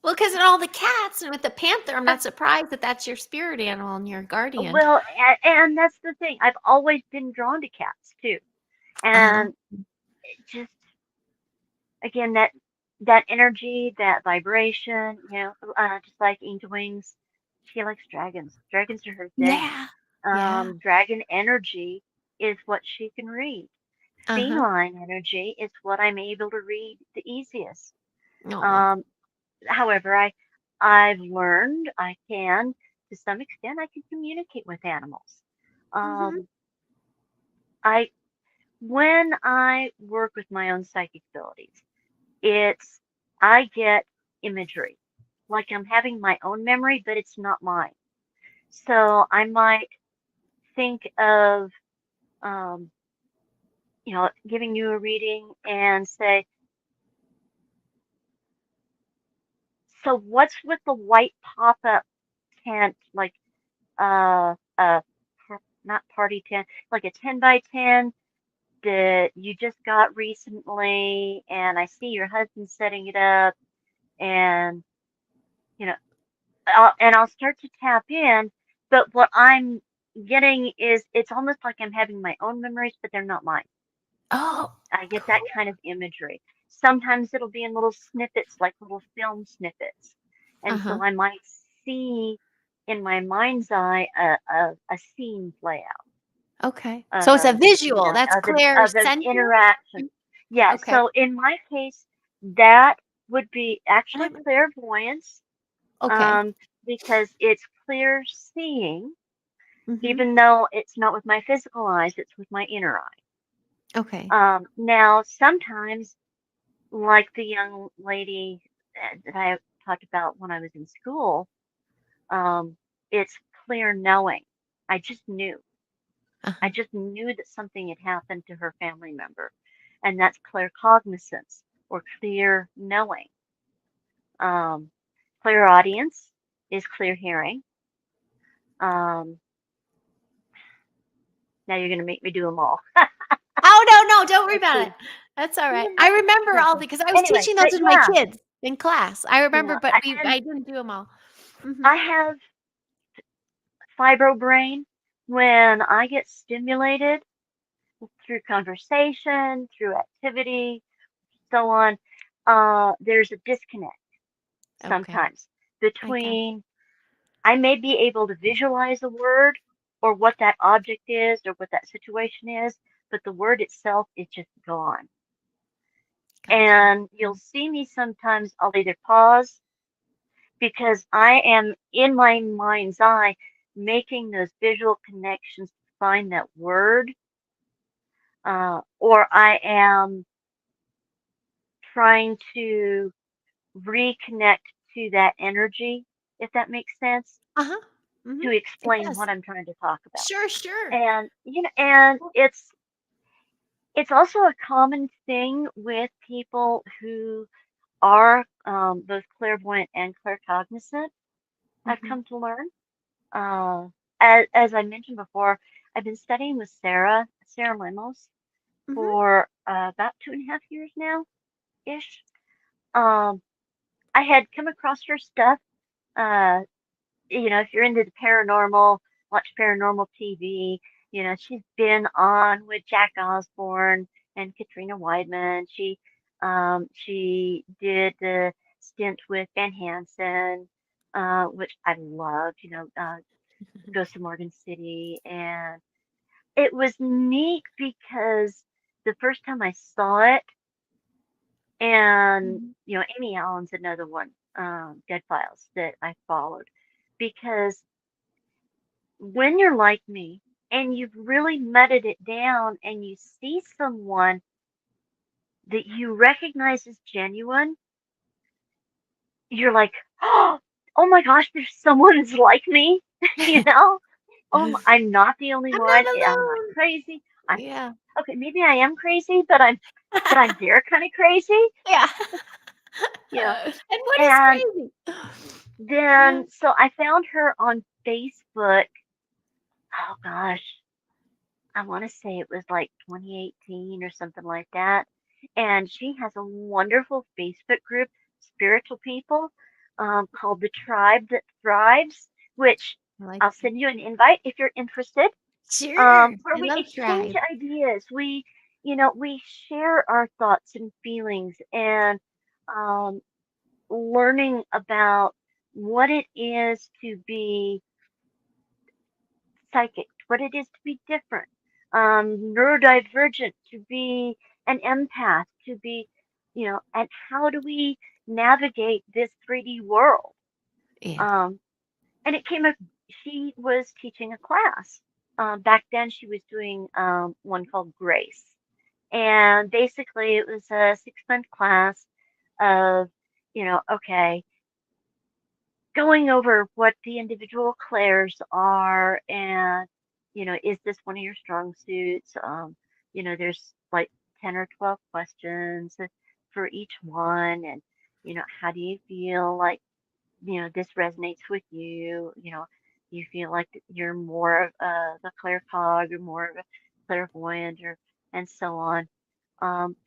Well, because in all the cats and with the panther, I'm not surprised that that's your spirit animal and your guardian. Well, and that's the thing. I've always been drawn to cats too, Uh-huh. and just again that energy, that vibration, just like Angel Wings, she likes dragons. Dragons are her thing. Yeah. Yeah. Dragon energy is what she can read. Uh-huh. Feline energy is what I'm able to read the easiest. Oh. Um, However, I've learned I can, to some extent, I can communicate with animals. Mm-hmm. Um, I When I work with my own psychic abilities, it's I get imagery, like I'm having my own memory, but it's not mine. So I might think of, um, giving you a reading and say, so what's with the white pop-up tent, like a not party tent, like a 10 by 10 that you just got recently, and I see your husband setting it up, and you know, I'll start to tap in, but what I'm getting is it's almost like I'm having my own memories, but they're not mine. Oh, I get that cool. kind of imagery. Sometimes it'll be in little snippets, like little film snippets. And Uh-huh. so I might see in my mind's eye a scene play Okay. out So it's a of, visual. That's of an clairsentient? interaction. Yeah, Okay. so in my case, that would be And actually I'm clairvoyance, okay. um, because it's clear seeing, Mm-hmm. even though it's not with my physical eyes, it's with my inner Okay. eye. Now, sometimes, like the young lady that I talked about when I was in school, um, it's clear knowing. I just knew. I Uh-huh. just knew that something had happened to her family member, and that's claircognizance or clear knowing. Um, Clairaudience is clear hearing. Um, Now you're going to make me do them all. Oh, no, don't worry Let's about it. see. That's all right. I Yeah, remember all okay. because I was Anyway, teaching those but to my yeah, kids in class. I remember, but and I didn't do them all. Mhm. I have fibrobrain. When I get stimulated through conversation, through activity, so on, there's a disconnect Okay. sometimes I got you. between I may be able to visualize a word or what that object is or what that situation is, but the word itself is just gone. Gotcha. And you'll see me sometimes, I'll either pause because I am in my mind's eye making those visual connections to find that word, or I am trying to reconnect to that energy, if that makes sense, Uh-huh. Mhm. to It explain what does. I'm trying to talk about. Sure, sure. And and Well, it's also a common thing with people who are both clairvoyant and claircognizant. I've mhm. come to learn. Uh, as I mentioned before, I've been studying with Sarah Lemos, Mhm. for about 2.5 years now, ish. Um, I had come across her stuff. Uh, if you're into the paranormal, watch paranormal TV. She's been on with Jack Osborne and Katrina Weidman. She did the stint with Van Hansen, which I loved. Goes to Morgan City, and it was neat because the first time I saw it, and Mhm. Amy Allen's another one, Dead Files that I followed, because when you're like me and you've really mudded it down and you see someone that you recognize as genuine, you're like, oh my gosh, there's someone that's like me, you know? I'm not the only I'm one. not I'm not alone. crazy. I'm Yeah. okay. Maybe I am crazy, but I'm their kind of crazy, Yeah. you know. And what is And crazy? Yeah. then, so I found her on Facebook. Oh gosh, I want to say it was like 2018 or something like that. And she has a wonderful Facebook group, spiritual people, called The Tribe That Thrives, which I like I'll that. send you an invite if you're interested, Sure. where I we love exchange Tribe. ideas. We share our thoughts and feelings and um, learning about what it is to be psychic, what it is to be different, neurodivergent, to be an empath, to be, and how do we navigate this 3D world? Yeah. Um, and it came up, she was teaching a class. Back then, she was doing one called Grace. And basically, it was a 6-month class of, okay, going over what the individual clairs are and is this one of your strong suits, there's like 10 or 12 questions for each one, and how do you feel like this resonates with you, you feel like you're more of the claircog or more of a clairvoyant, or and so on,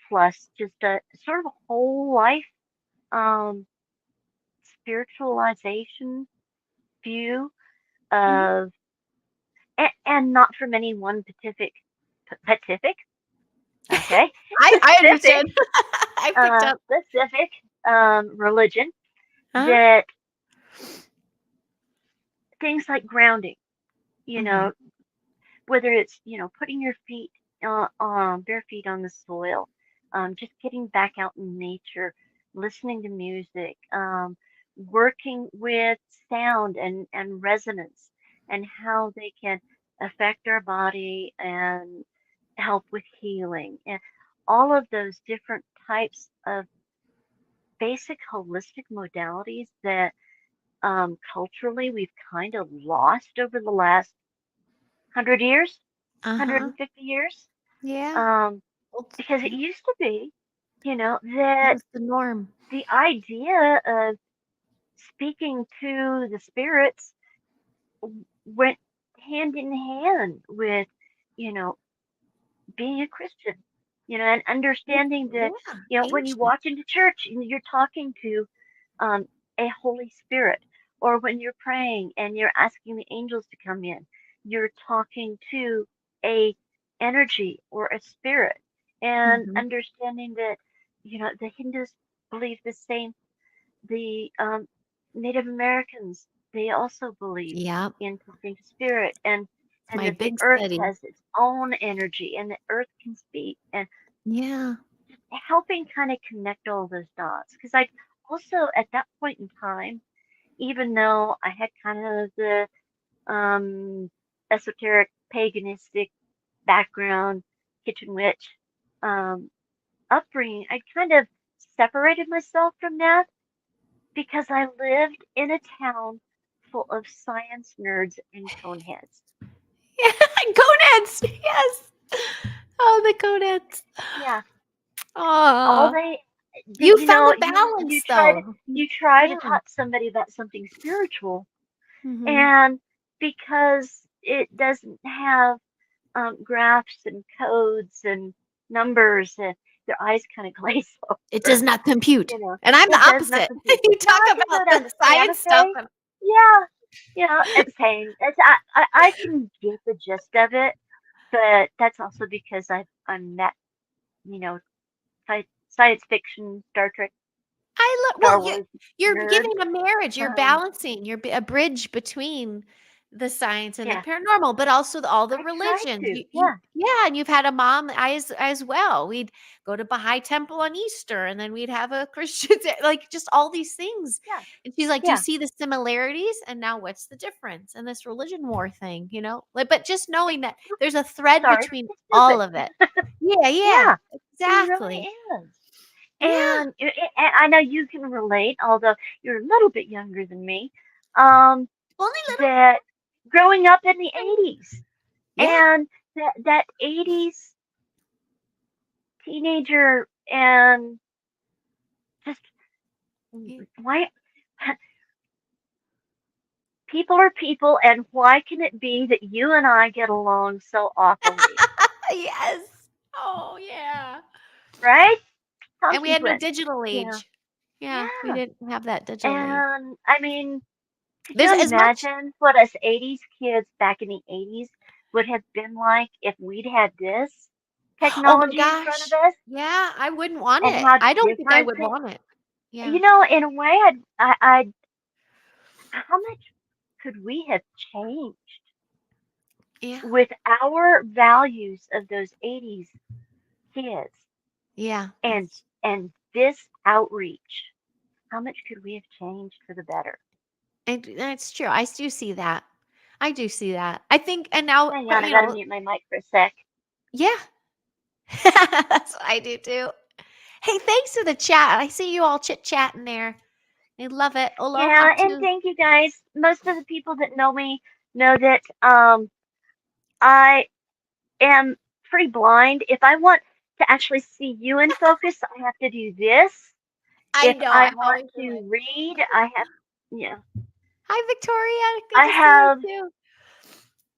plus just a sort of a whole life um spiritualization view Mhm. of and not from any one Pacific, okay, I specific, understood. I picked up. specific religion, Huh? that things like grounding, you Mm-hmm. know, whether it's, putting your feet bare feet on the soil, just getting back out in nature, listening to music, working with sound and resonance, and how they can affect our body and help with healing, and all of those different types of basic holistic modalities that culturally we've kind of lost over the last 100 years, Uh-huh. 150 years. Yeah. Um, Well, because it yeah, used to be, that that was the norm. the idea of speaking to the spirits went hand in hand with, you know, being a Christian, and understanding that, Yeah. when you Ancient. walk into church and you're talking to um, a Holy Spirit, or when you're praying and you're asking the angels to come in, you're talking to a energy or a spirit, and Mm-hmm. understanding that, the Hindus believe the same. The Native Americans, they also believe Yeah. in talking to spirit, It's and my that the big earth study. has its own energy, and the earth can speak, and Yeah. helping kind of connect all those dots. Because I also, at that point in time, even though I had kind of the esoteric paganistic background, kitchen witch um, upbringing, I kind of separated myself from that because I lived in a town full of science nerds and coneheads. Yeah. Gonads. Yes. Oh, the gonads. Yeah, all Oh, they, you you found know, the you balance try to though. you try to Yeah. talk to somebody about something spiritual, Mm-hmm. and because it doesn't have graphs and codes and numbers, and their eyes kind of glaze It over. does not compute. You know, And I'm the it does not opposite. compute. You Now talk I can about go the down to Santa science stuff. Fe. Yeah, it's same. I can get the gist of it, but that's also because I'm that, you know, science fiction, Star Trek, I love, Star well, Wars you're nerd. giving a marriage, you're Um, balancing, you're a bridge between the science and the yeah, paranormal, but also all the I try religions. to. You Yeah, yeah, and you've had a mom as well. We'd go to Baha'i temple on Easter, and then we'd have a Christian like just all these things. yeah, And she's like, "Do you yeah. see the similarities? And now what's the difference?" And this religion war thing, Like, but just knowing that there's a thread Sorry, between it's all stupid. of it. Yeah, yeah, Yeah, it really exactly. is. Yeah, And I know you can relate, although you're a little bit younger than me. Um, only little. that growing up in the '80s, Yeah. and that '80s teenager, and just why people are people, and why can it be that you and I get along so awfully, Yes. Oh, yeah. right? Tom And we had no sequence. digital Yeah, age. Yeah, we yeah. didn't have that digital age. And I mean, could There's you as much. imagine what us '80s kids back in the '80s would have been like if we'd had this Oh my technology in front of gosh. us, Yeah, I wouldn't want and it. how I don't think I different would want it. Yeah. in a way, I'd how much could we have changed Yeah. with our values of those '80s kids, Yeah. and this outreach? How much could we have changed for the better? And that's true. I do see that. I do see that. I think, and now, Hang on, I gotta mute my mic for a sec. yeah. That's what I do too. Hey, thanks for the chat. I see you all chit chatting there. I love it. Aloha Yeah, and too. thank you guys. Most of the people that know me know that I am pretty blind. If I want to actually see you in focus, I have to do this. I If know. I I'm want always to doing. read, I have, yeah. Hi, Victoria. Good I to see you have too.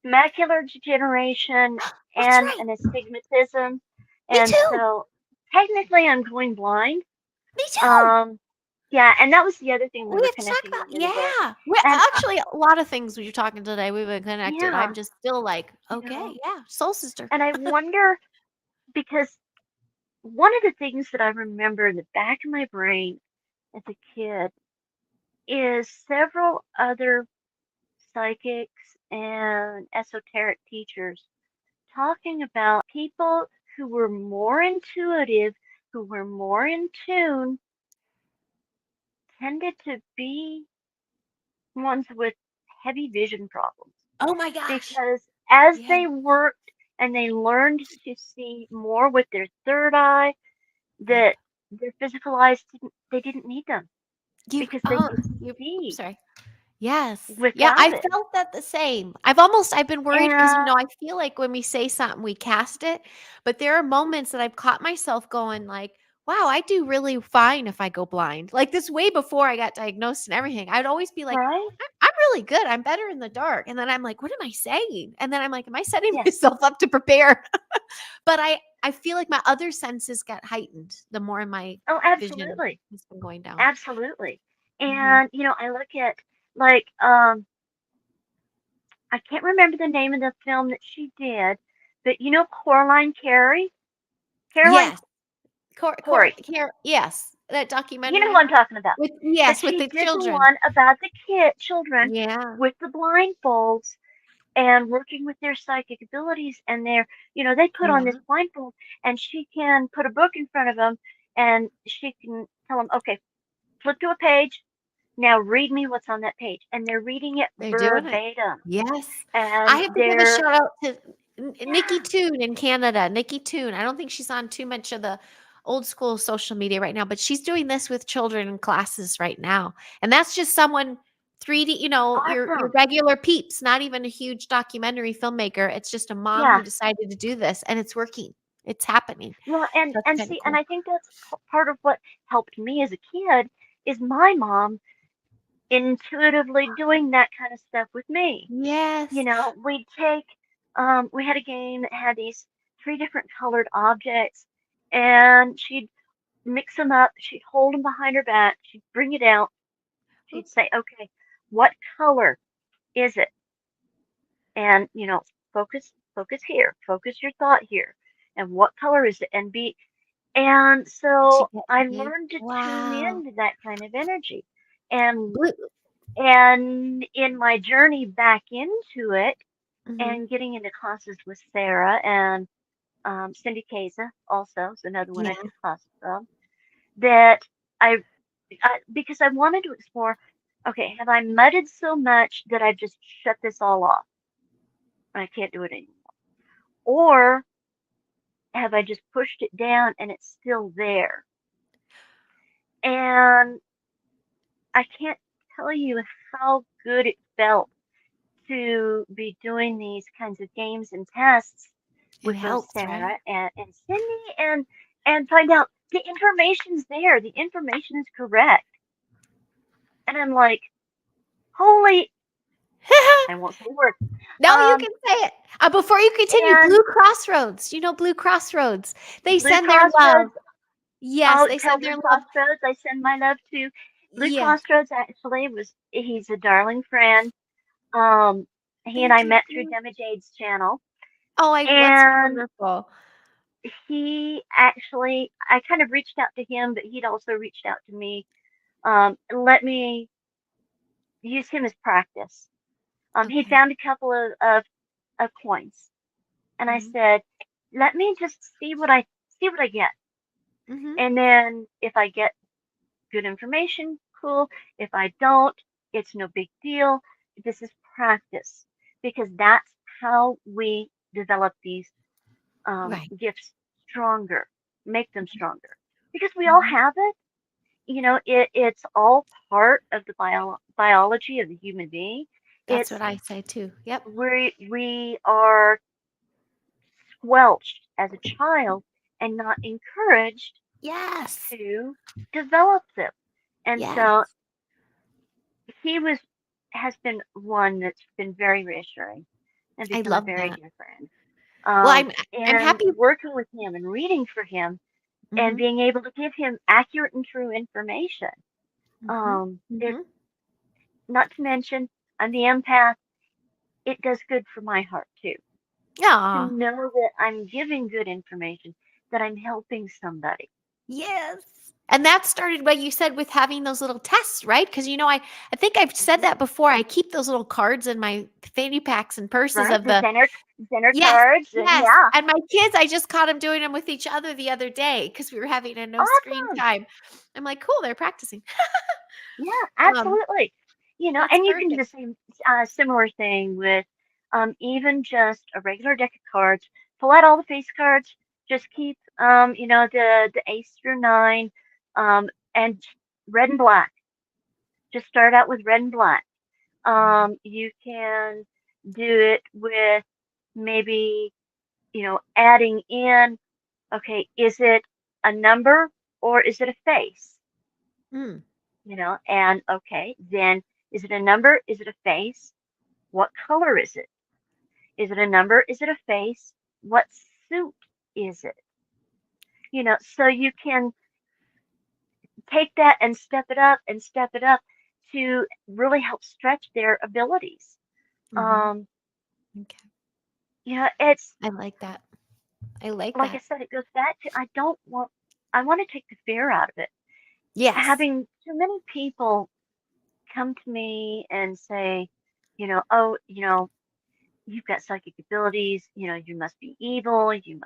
macular degeneration That's and right. an astigmatism, Me and too. so technically I'm going blind. Me too. Um, Yeah, and that was the other thing we We were have to talk connecting about, on the other day. yeah. We And actually, a lot of things we were talking today, we've been connected. yeah, I'm just still like, you okay, know, yeah, soul sister. and I wonder because one of the things that I remember in the back of my brain as a kid is several other psychics and esoteric teachers talking about people who were more intuitive, who were more in tune, tended to be ones with heavy vision problems. Oh my gosh. Because as Yeah. they worked and they learned to see more with their third eye, Yep. that their physical eyes they didn't need them You, because they oh, could I'm see sorry. Yes. Yeah, without I it. felt that the same. I've been worried because, And I feel like when we say something, we cast it. But there are moments that I've caught myself going like, wow, I do really fine if I go blind. Like this way before I got diagnosed and everything. I'd always be like, right? I'm really good. I'm better in the dark. And then I'm like, what am I saying? And then I'm like, am I setting Yes. myself up to prepare? But I feel like my other senses got heightened the more my Oh, vision absolutely. has been going down. Absolutely. Hmm. And I look at like I can't remember the name of the film that she did, but Coraline Carey? Caroline Yes. Corey. Yes, that You know who documentary I'm talking about. But with she the did the children. one about the children Yeah, with the blindfolds and working with their psychic abilities and they put on this yeah, blindfold and she can put a book in front of them and she can tell them, okay, flip to a page. Now read me what's on that page. And they're reading it they're doing it. verbatim. Yes. I And have to give a they're, shout out to Nikki yeah, Toon in Canada. Nikki Toon. I don't think she's on too much of the old school social media right now, but she's doing this with children in classes right now. And that's just someone 3D, your awesome. regular peeps, not even a huge documentary filmmaker. It's just a mom Yeah. who decided to do this and it's working. It's happening. Well, and, That's and kind of see, and cool. I think that's part of what helped me as a kid is my mom intuitively doing that kind of stuff with me. Yes. We had a game that had these three different colored objects, and she'd mix them up. She'd hold them behind her back. She'd bring it out. She'd say, okay, what color is it? And, focus here, focus your thought here. And what color is it? And She so get I you. learned to tune Wow. into that kind of energy. And, Blue. and in my journey back into it, Mhm. and getting into classes with Sarah and Cindy Kaza also is another one I Yeah. took classes from. That I, because I wanted to explore. Okay, have I mudded so much that I've just shut this all off and I can't do it anymore, or have I just pushed it down and it's still there? And I can't tell you how good it felt to be doing these kinds of games and tests It with both helps, Sarah right? and Cindy and find out the information's there. The information is correct. And I'm like, holy, I won't say a word. No, you Um, can say it. Before you continue, and Blue Crossroads. You know Blue Crossroads. They Blue send their love. Crossroads, Yes, I'll they tell send Blue their love. Crossroads I send my love to. Blue Yeah. Crossroads actually he's a darling friend. Um, he and I Thank you. met through Demi Jade's channel. That's And wonderful. he actually, I kind of reached out to him, but he'd also reached out to me, and let me use him as practice. He Okay. found a couple of coins, and I Hmm. said, let me just see what I get, Hmm. and then if I get good information, cool. If I don't, it's no big deal. This is practice because that's how we develop these Right. gifts stronger, make them stronger because we all Hmm. have it. It's all part of the biology of the human being. That's It's what I say too. Yep. we are squelched as a child and not encouraged Yes. to develop them. And Yes. so he has been one that's been very reassuring and I become a love very that. dear friend. Well, I'm And happy. working with him and reading for him and Hmm. being able to give him accurate and true information Mm-hmm. It Mm-hmm. not to mention I'm the empath. It does good for my heart too to Yeah. know that I'm giving good information, that I'm helping somebody. Yes. And that started what you said with having those little tests, right? Because I think I've said Mhm. that before. I keep those little cards in my fanny packs and purses Right? of The the center yes, cards, and yes. yeah, And my kids, I just caught them doing them with each other the other day because we were having a no screen awesome. time. I'm like, cool, they're practicing. Yeah, Um, absolutely. that's And you can do perfect. the same similar thing with even just a regular deck of cards. Pull out all the face cards. Just keep the ace through nine, and red and black. Just start out with red and black. You can do it with maybe adding in. Okay, is it a number or is it a face? Mm, And okay, then is it a number? Is it a face? What color is it? Is it a number? Is it a face? What suit is it? So you can take that and step it up to really help stretch their abilities. mhm. Um, Okay. it's I like that. I like like I that. said, it goes back to I want to take the fear out of it. Yes. Having too many people come to me and say, oh, you've got psychic abilities, you must be evil, you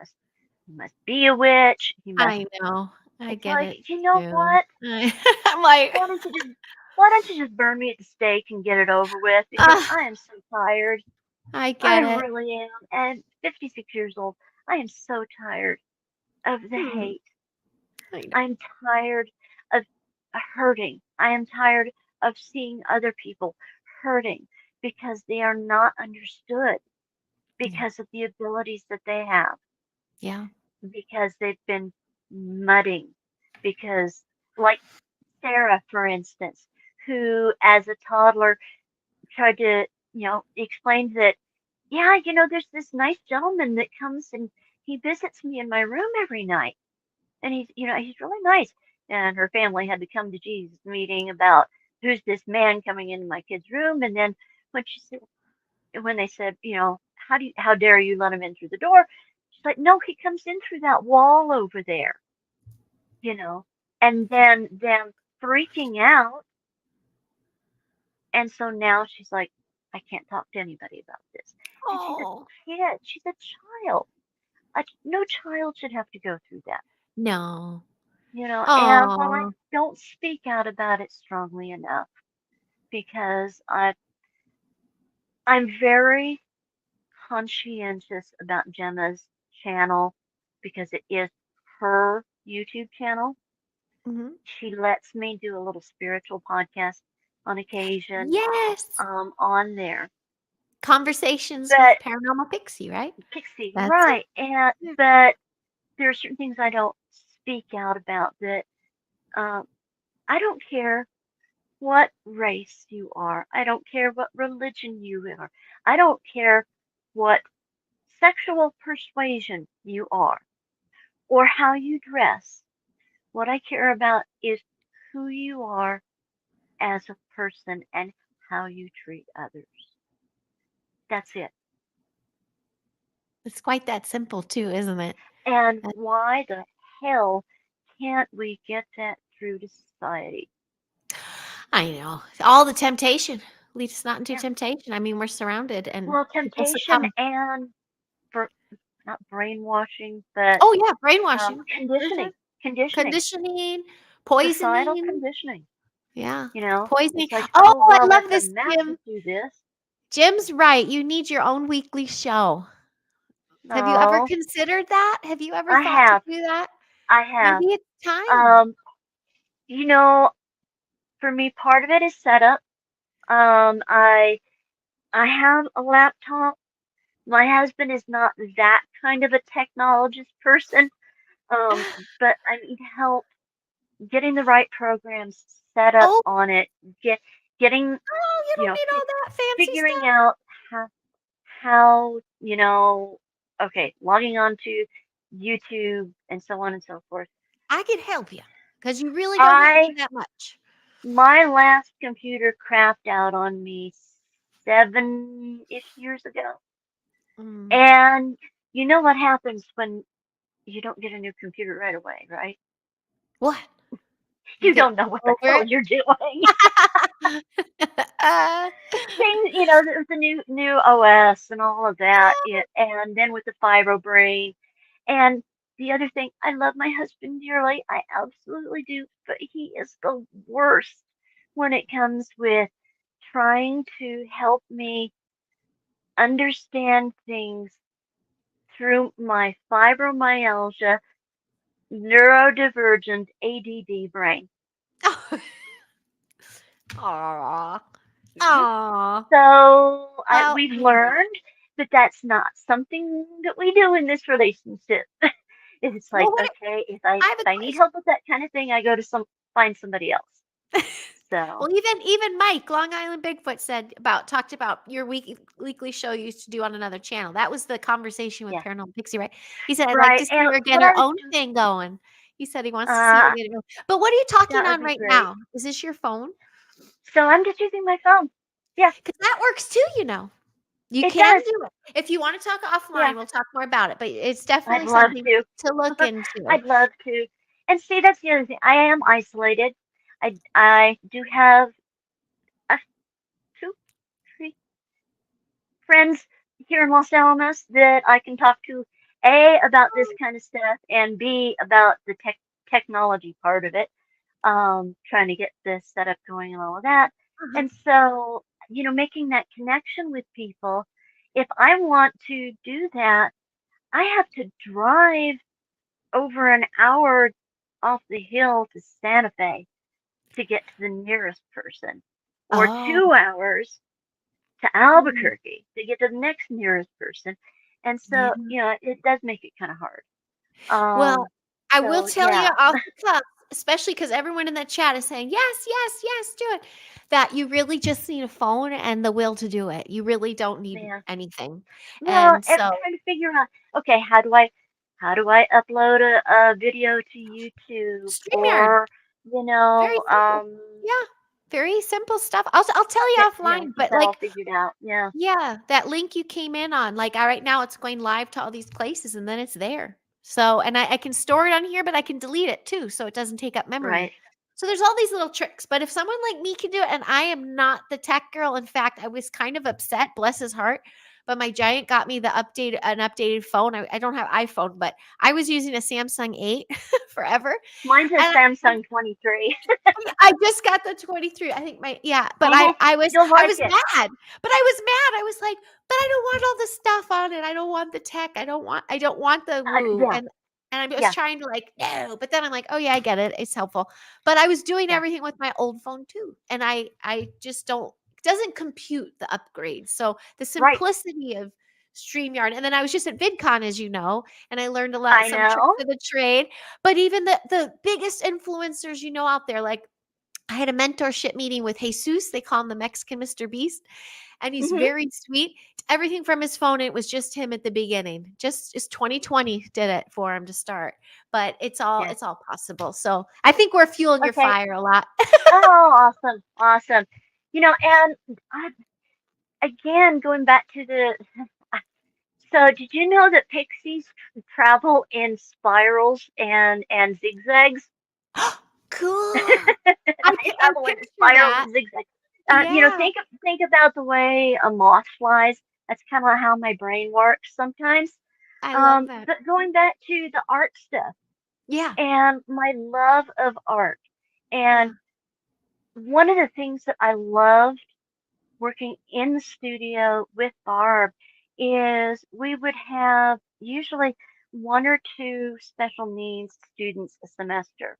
must be a witch, you must. I know. I It's get like, it you know too. what? I'm like, Why don't you just why don't you just burn me at the stake and get it over with? Because ah, I am so tired. I I get it. really am. And 56 years old, I am so tired of the Hmm. hate. I know. I'm tired of hurting. I am tired of seeing other people hurting because they are not understood Yeah. because of the abilities that they have, Yeah. because they've been mudding, because, like Sarah, for instance, who as a toddler tried to, explain that, yeah, there's this nice gentleman that comes and he visits me in my room every night. And he's really nice. And her family had to come to Jesus meeting about who's this man coming into my kid's room. And then when she said, when they said, how dare you let him in through the door? She's like, no, he comes in through that wall over there, you know. And then them freaking out. And so now she's like, I can't talk to anybody about this. And she's a Oh, kid. She's a child. No child should have to go through that. no. And while I Oh. don't speak out about it strongly enough, because I'm very conscientious about Gemma's channel because it is her YouTube channel. Mhm. She lets me do a little spiritual podcast on occasion Yes. on there. Conversations with But Paranormal Pixie, right? Pixie, That's it. right? And Yeah. but there are certain things I don't speak out about that. Um, I don't care what race you are. I don't care what religion you are. I don't care what sexual persuasion you are or how you dress. What I care about is who you are as a person and how you treat others. That's it. It's quite that simple too, isn't it? And Uh, why the hell can't we get that through to society? I know. All the temptation leads us not into Yeah. temptation. I mean, we're surrounded and Well, people temptation succumb. and for not brainwashing, but Oh, yeah, brainwashing. For sure. conditioning. Conditioning. Conditioning, Societal poisoning. conditioning. Yeah. It's Poisoning. like, Oh, oh, I well, if love the this, masses Jim. do this, Jim's right. You need your own weekly show. Have you ever no, considered that? Have you ever I thought to have, do that? I have. Maybe it's time. Um, you know, for me, part of it is setup. Um, I, I have a laptop. My husband is not that kind of a technologist person. Um, but I need help getting the right programs set up Oh, on it, getting, oh, you you don't know, need all that fancy figuring stuff. out how, okay, logging on to YouTube and so on and so forth. I can help you because you really don't have to I do that much. My last computer crapped out on me 7-ish years ago. Mm. And you know what happens when you don't get a new computer right away, right? What? You You get don't know what the over hell it? you're doing. Uh, Things, with the new OS and all of that, and then with the fibro brain. And the other thing, I love my husband dearly. I absolutely do, but he is the worst when it comes with trying to help me understand things through my fibromyalgia, neurodivergent ADD brain. Aw. Mhm. Aw. So Well, we've learned that that's not something that we do in this relationship. It's like, well, what okay, if I I have if a I need question. help with that kind of thing, I go to find somebody else. So Well, even Mike, Long Island Bigfoot talked about your weekly show you used to do on another channel. That was the conversation with yeah, Paranormal Pixie, right? He said, "I'd like right. to see And her get what I her was own doing, thing going." He said he wants to see her uh, get it. But what are you talking that would on be right great. now? Is this your phone? So I'm just using my phone. Yeah, Because that works too, you know. You it can does. do it. If you want to talk Yeah, offline, we'll talk more about it. But it's I'd definitely love something to. to look into. I'd love to. And see, that's the other thing. I am isolated. I do have a two, three friends here in Los Alamos that I can talk to A about this kind of stuff and B about the technology part of it. Trying to get this setup going and all of that. Uh-huh. And so, making that connection with people, if I want to do that, I have to drive over an hour off the hill to Santa Fe to get to the nearest person, or Oh, 2 hours to mm, Albuquerque to get to the next nearest person. And so, yeah. it does make it kind of hard. Well, I will So tell you yeah, off the cuff, especially because everyone in that chat is saying, "Yes, yes, yes, do it," that you really just need a phone and the will to do it. You really don't need yeah. anything. Well, And I'm so trying to figure out, okay, how do I upload a video to YouTube StreamYard, or, very simple. Yeah, very simple stuff. I'll tell you offline, get but, that all like, figured out. Yeah, yeah, that link you came in on, like, right now it's going live to all these places and then it's there. So, and I can store it on here, but I can delete it too, so it doesn't take up memory. right. So there's all these little tricks. But if someone like me can do it, and I am not the tech girl, in fact, I was kind of upset, bless his heart. But my giant got me an updated phone. I don't have iPhone, but I was using a Samsung 8 forever. Mine's a And Samsung 23. I just got the 23. I think but Uh-huh. You'll I like was it. mad. But I was mad. I was like, "But I don't want all the stuff on it. I don't want the tech. I don't want the woo." Yeah, And I was yeah, trying to like, "No." But then I'm like, "Oh yeah, I get it. It's helpful." But I was doing yeah. everything with my old phone too. And I just don't it doesn't compute the upgrade. So the Right. simplicity of StreamYard. And then I was just at VidCon, as you know, and I learned I some tricks know. of the trade. But even the biggest influencers out there, like I had a mentorship meeting with Jesus. They call him the Mexican Mr. Beast, and he's Hmm. very sweet. Everything from his phone, it was just him at the beginning. Just 2020 did it for him to start, but Yeah. it's all possible. So I think we're fueling your Okay. fire a lot. Oh, awesome, awesome. And again, going back to the so did you know that pixies travel in spirals and zigzags? Cool. They I travel in picture spirals that. and zigzags. Yeah, Think about the way a moth flies. That's kind of how my brain works sometimes. I love that. But going back to the art stuff Yeah. and my love of art, Yeah. and one of the things that I love working in the studio with Barb is we would have usually one or two special needs students a semester.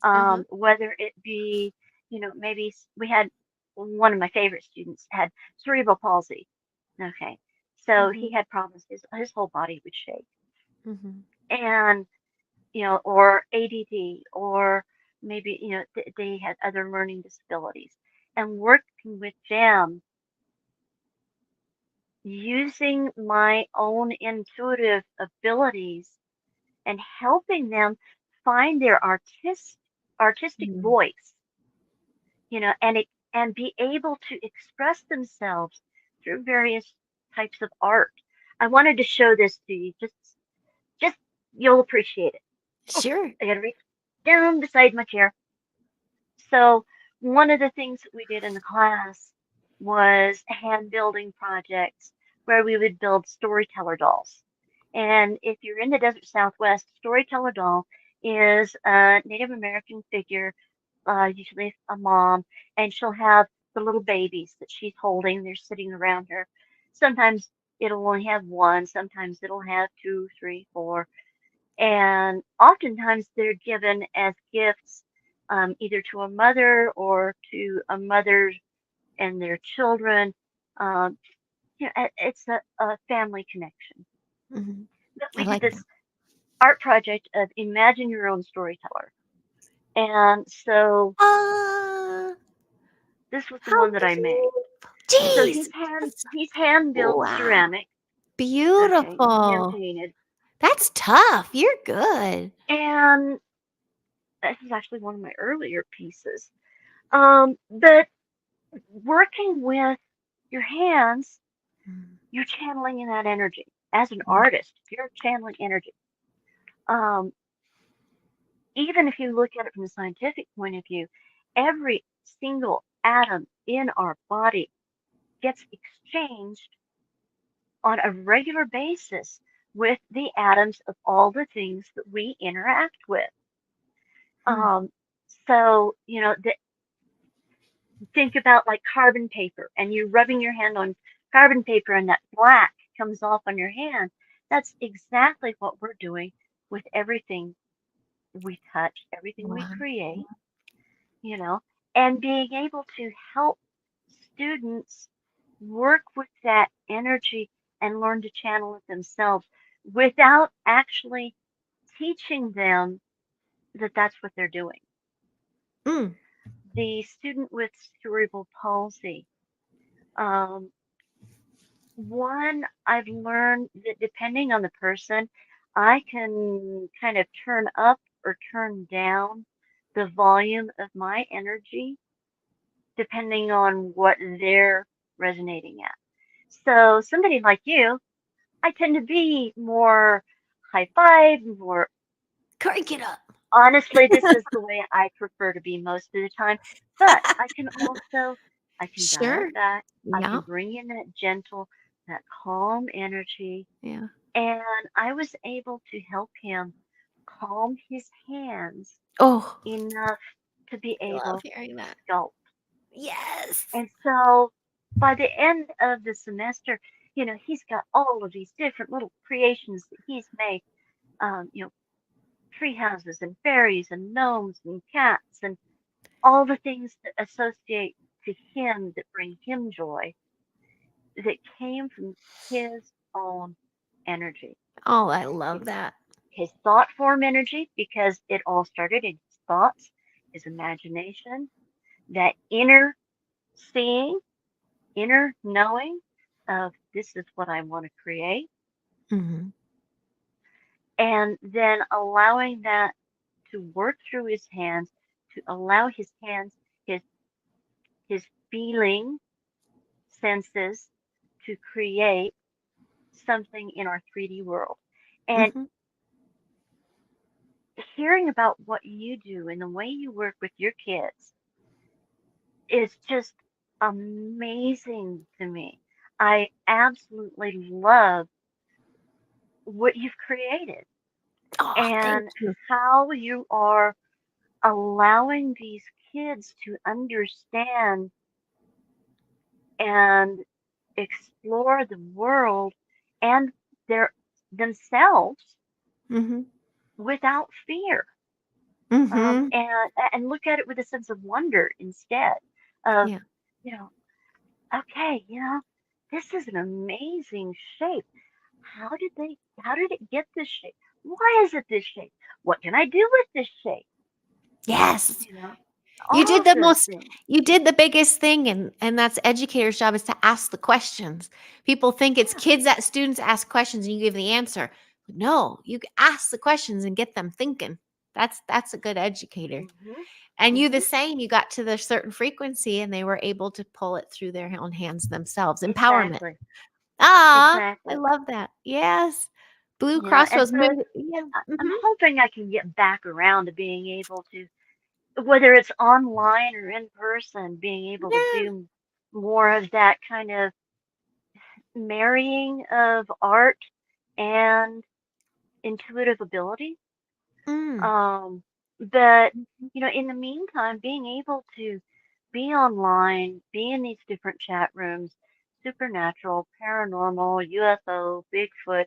Uh-huh. Whether it be, maybe we had one of my favorite students had cerebral palsy. Okay. So he Mhm. had problems, his whole body would shake. Mhm. And, or ADD, or maybe, they had other learning disabilities. And working with them using my own intuitive abilities and helping them find their artistic Mhm. voice and be able to express themselves through various types of art. I wanted to show this to you. Just you'll appreciate it. Oh, Sure. I gotta reach down beside my chair. So one of the things that we did in the class was hand building projects where we would build storyteller dolls. And if you're in the desert Southwest, storyteller doll is a Native American figure, usually a mom, and she'll have the little babies that she's holding. They're sitting around her. Sometimes it'll only have one, sometimes it'll have two, three, four, and oftentimes they're given as gifts, either to a mother or to a mother and their children. Um, it's a family connection. Hmm. But I we did like that. this art project of imagine your own storyteller. And so Ah, this was the how one that I made. beautiful. So Jeez. That's, he's hand built wow. ceramic, okay, hand Beautiful. painted. That's tough. You're good. And this is actually one of my earlier pieces. But working with your hands, you're channeling in that energy. As an Mm. artist, you're channeling energy. Um, Even if you look at it from a scientific point of view, every single atom in our body gets exchanged on a regular basis with the atoms of all the things that we interact with. Mm. Um, so, think about like carbon paper and you're rubbing your hand on carbon paper and that black comes off on your hand. That's exactly what we're doing with everything we touch, everything we Wow. create, you know, and being able to help students work with that energy and learn to channel it themselves without actually teaching them that that's what they're doing. Mm. The student with cerebral palsy, um, one, I've learned that depending on the person, I can kind of turn up or turn down the volume of my energy depending on what they're resonating at. So somebody like you, I tend to be more high five, more Crank it up. honestly, this is the way I prefer to be most of the time. But I can dial Sure. it back. I Yeah. can bring in that gentle, that calm energy. Yeah. And I was able to help him calm his hands Oh, enough to be I love able hearing to that. sculpt. Yes. And so by the end of the semester, he's got all of these different little creations that he's made, um, you know, tree houses and fairies and gnomes and cats and all the things that associate to him that bring him joy that came from his own energy. Oh, I His, love that. his thought form energy, because it all started in his thoughts, his imagination, that inner seeing, inner knowing of this is what I want to create, Hmm. and then allowing that to work through his hands, to allow his hands, his his feeling senses to create something in our 3D world. And Hmm. hearing about what you do and the way you work with your kids is just amazing to me. I absolutely love what you've created Oh, thank and you. how you are allowing these kids to understand and explore the world and their themselves Hmm. without fear, Hmm. and look at it with a sense of wonder instead of, Yeah. you know okay, this is an amazing shape. How did it get this shape? Why is it this shape? What can I do with this shape? Yes. you know You all did of the those most things. you did the biggest thing, and that's educator's job is to ask the questions. People think it's Yeah, kids that students ask questions and you give the answer. No, you ask the questions and get them thinking. That's a good educator. Hmm. And you the Hmm. same, you got to the certain frequency and they were able to pull it through their own hands themselves. Empowerment. Exactly. Ah, I Exactly. love that. Yes. Blue You know, and Crossroads so movie. Yeah. I'm Mhm. hoping I can get back around to being able to, whether it's online or in person, being able to Yeah. do more of that kind of marrying of art and intuitive ability. Mm. Um, but Mhm. in the meantime, being able to be online, be in these different chat rooms, supernatural, paranormal, UFO, Bigfoot,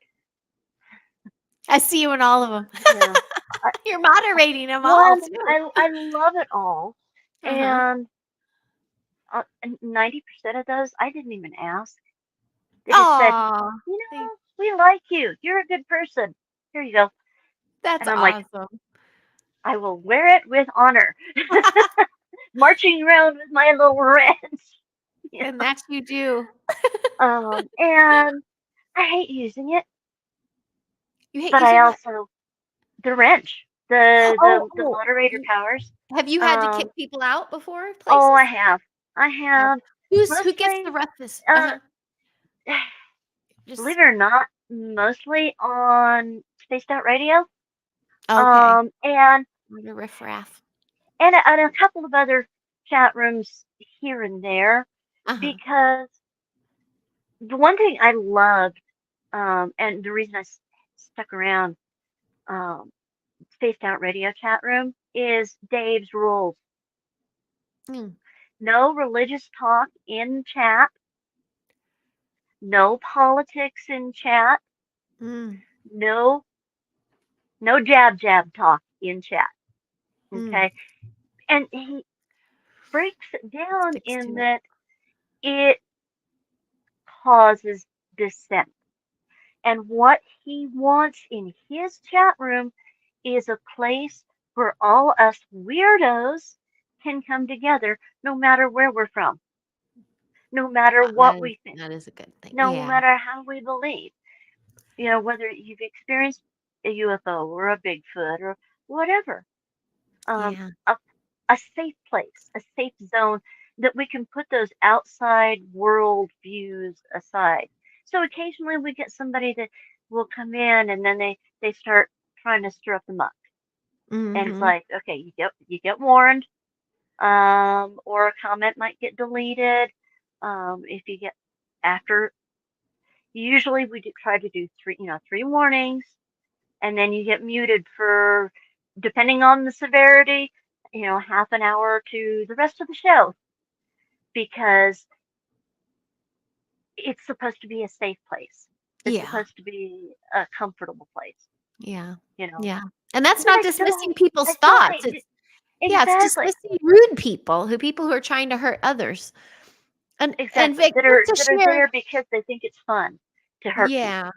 I see you in all of them. you know, I, You're moderating them well, all too. I love it all, Uh-huh. and 90% of those I didn't even ask. They just said, Aw. They we like you. You're a good person. Here you go. that's And I'm like, awesome. I will wear it with honor. Marching around with my little wrens. You And that's you do. and I hate using it, You hate but I using what? also the wrench, the Oh, moderator you powers. have you had to kick Um, people out before oh, places? I Have have you? Who gets the mostly, roughest? uh, Uh-huh. believe Just it or not, mostly on spaced out radio. okay. And What a riffraff. and a couple of other chat rooms here and there, Uh-huh. because the one thing I loved, and the reason stuck around, um, spaced out radio chat room is Dave's rules. Mm. No religious talk in chat, no politics in chat, Mm. no jab talk in chat. Mm. Okay. And he breaks it down Sticks in to it. that it causes dissent. And what he wants in his chat room is a place where all us weirdos can come together no matter where we're from, no matter what we think, That is a good thing. no Yeah. matter how we believe. Whether you've experienced a UFO or a Bigfoot or whatever, um, Yeah. a, a safe place, a safe zone that we can put those outside world views aside. So occasionally we get somebody that will come in and then they start trying to stir up the muck. And it's Mhm. like, okay, you get warned, or a comment might get deleted. If you get after, usually we try to do three warnings, and then you get muted for, depending on the severity, half an hour to the rest of the show, because it's supposed to be a safe place. It's Yeah. supposed to be a comfortable place, Yeah. you know. Yeah. And that's But not dismissing people's I still thoughts. hate it. Yeah, it's Exactly, dismissing rude people who are trying to hurt others. And exactly. Vic, just That to are share, there because they think it's fun to hurt yeah. people.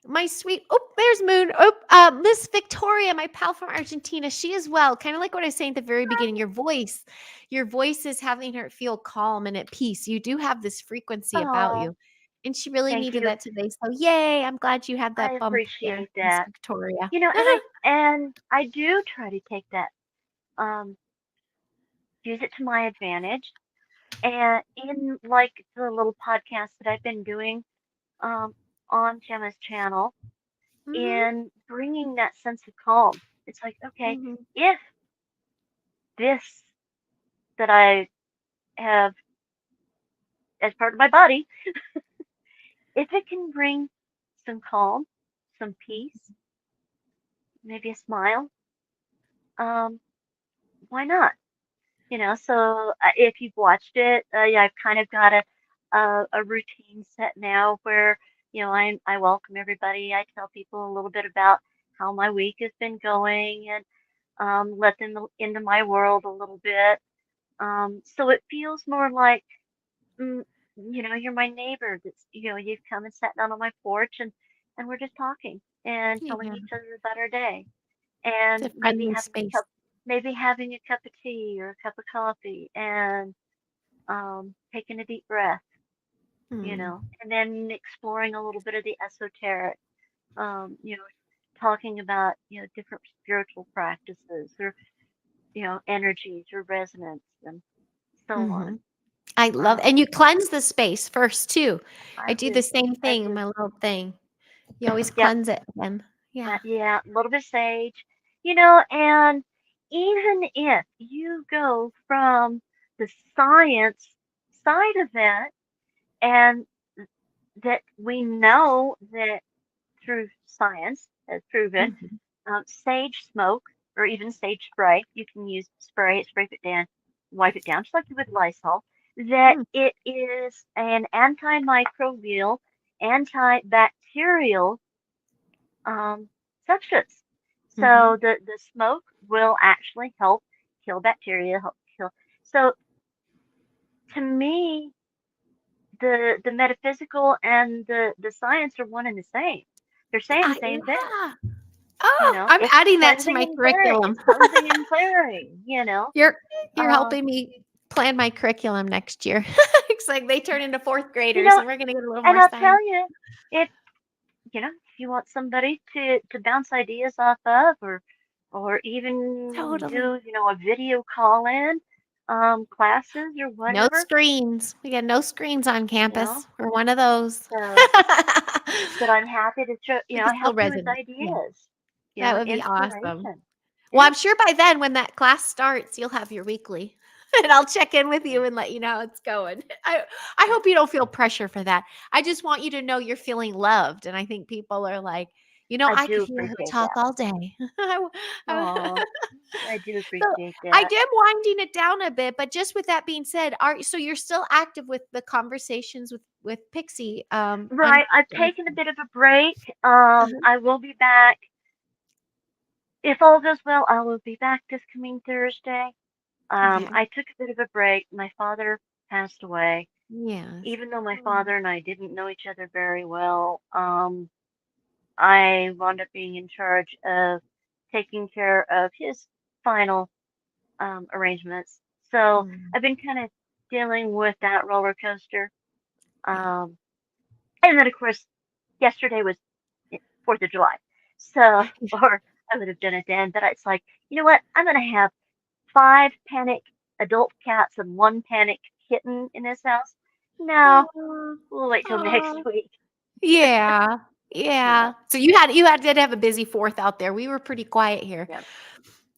My sweet, oh, there's Moon. Oh, Miss Victoria, my pal from Argentina, she as well. Kind of like what I was saying at the very beginning. Your voice is having her feel calm and at peace. You do have this frequency about Oh, you, and she really thank needed you. that today. So yay! I'm glad you had I that bump there, appreciate Miss that. Victoria. And I do try to take that, um, use it to my advantage. And in like the little podcast that I've been doing, um, on Gemma's channel, Mm-hmm. in bringing that sense of calm. It's like, okay, Mm-hmm. if this that I have as part of my body, if it can bring some calm, some peace, maybe a smile, um, why not? So if you've watched it, yeah, I've kind of got a routine set now where I welcome everybody. I tell people a little bit about how my week has been going, and let them into my world a little bit. So it feels more like, mm, you're my neighbor. That's you've come and sat down on my porch, and we're just talking and telling Yeah, each other about our day, it's and a friendly space. maybe having a cup of tea or a cup of coffee, and taking a deep breath, Hmm. and then exploring a little bit of the esoteric, um, you know, talking about, different spiritual practices or, energies or resonance and so Hmm. on. I love, Um, and you cleanse the space first too. I I do the do. same I thing, do. my little thing. You always Yep. cleanse it again. Yeah. Yeah, a little bit of sage, and even if you go from the science side of it, and that we know that through science has proven, Mhm. sage smoke or even sage spray, you can use spray it down, wipe it down, just like you would Lysol, that Mm. it is an antimicrobial, antibacterial um, substance. Mhm. So the smoke will actually help kill bacteria, help kill. So to me, the metaphysical and the science are one and the same. They're saying the same thing. Yeah. Oh, I'm It's adding that to cleansing my and clearing. curriculum. It's cleansing and clearing. You're you're Uh, helping me plan my curriculum next year. It's like they turn into fourth you graders know, and we're gonna get a little and more I'll science. tell you, if if you want somebody to bounce ideas off of, or even Totally. do a video call in, classes or No whatever, screens. We got no screens on you know. campus. We're one of those. So that I'm happy to We can still help you with resonate. Yeah, ideas, that would be awesome. inspiration. Well, Yeah. I'm sure by then when that class starts, you'll have your weekly. And I'll check in with you and let you know how it's going. I Yeah. hope you don't feel pressure for that. I just want you to know you're feeling loved. And I think people are like, I I do could hear her appreciate talk that. all day. Oh, I do So appreciate I that. am winding it down a bit, but just with that being said, so you're still active with the conversations with Pixie on Right. I've taken a bit of a break. uh-huh. I will be back. If all goes well, I will be back this coming Thursday. Okay. I took a bit of a break. My father passed away. Yes. Even though my Oh, father and I didn't know each other very well, I wound up being in charge of taking care of his final arrangements. So mm. I've been kind of dealing with that roller coaster. Yeah. Um, and then, of course, yesterday was 4th of July. So, or I would have done it then, but it's like, you know what? I'm going to have 5 panic adult cats and 1 panic kitten in this house. No, Aw, we'll wait till next aw. week. Yeah. Yeah, Yeah. So you had did have a busy 4th out there. We were pretty quiet here. yeah,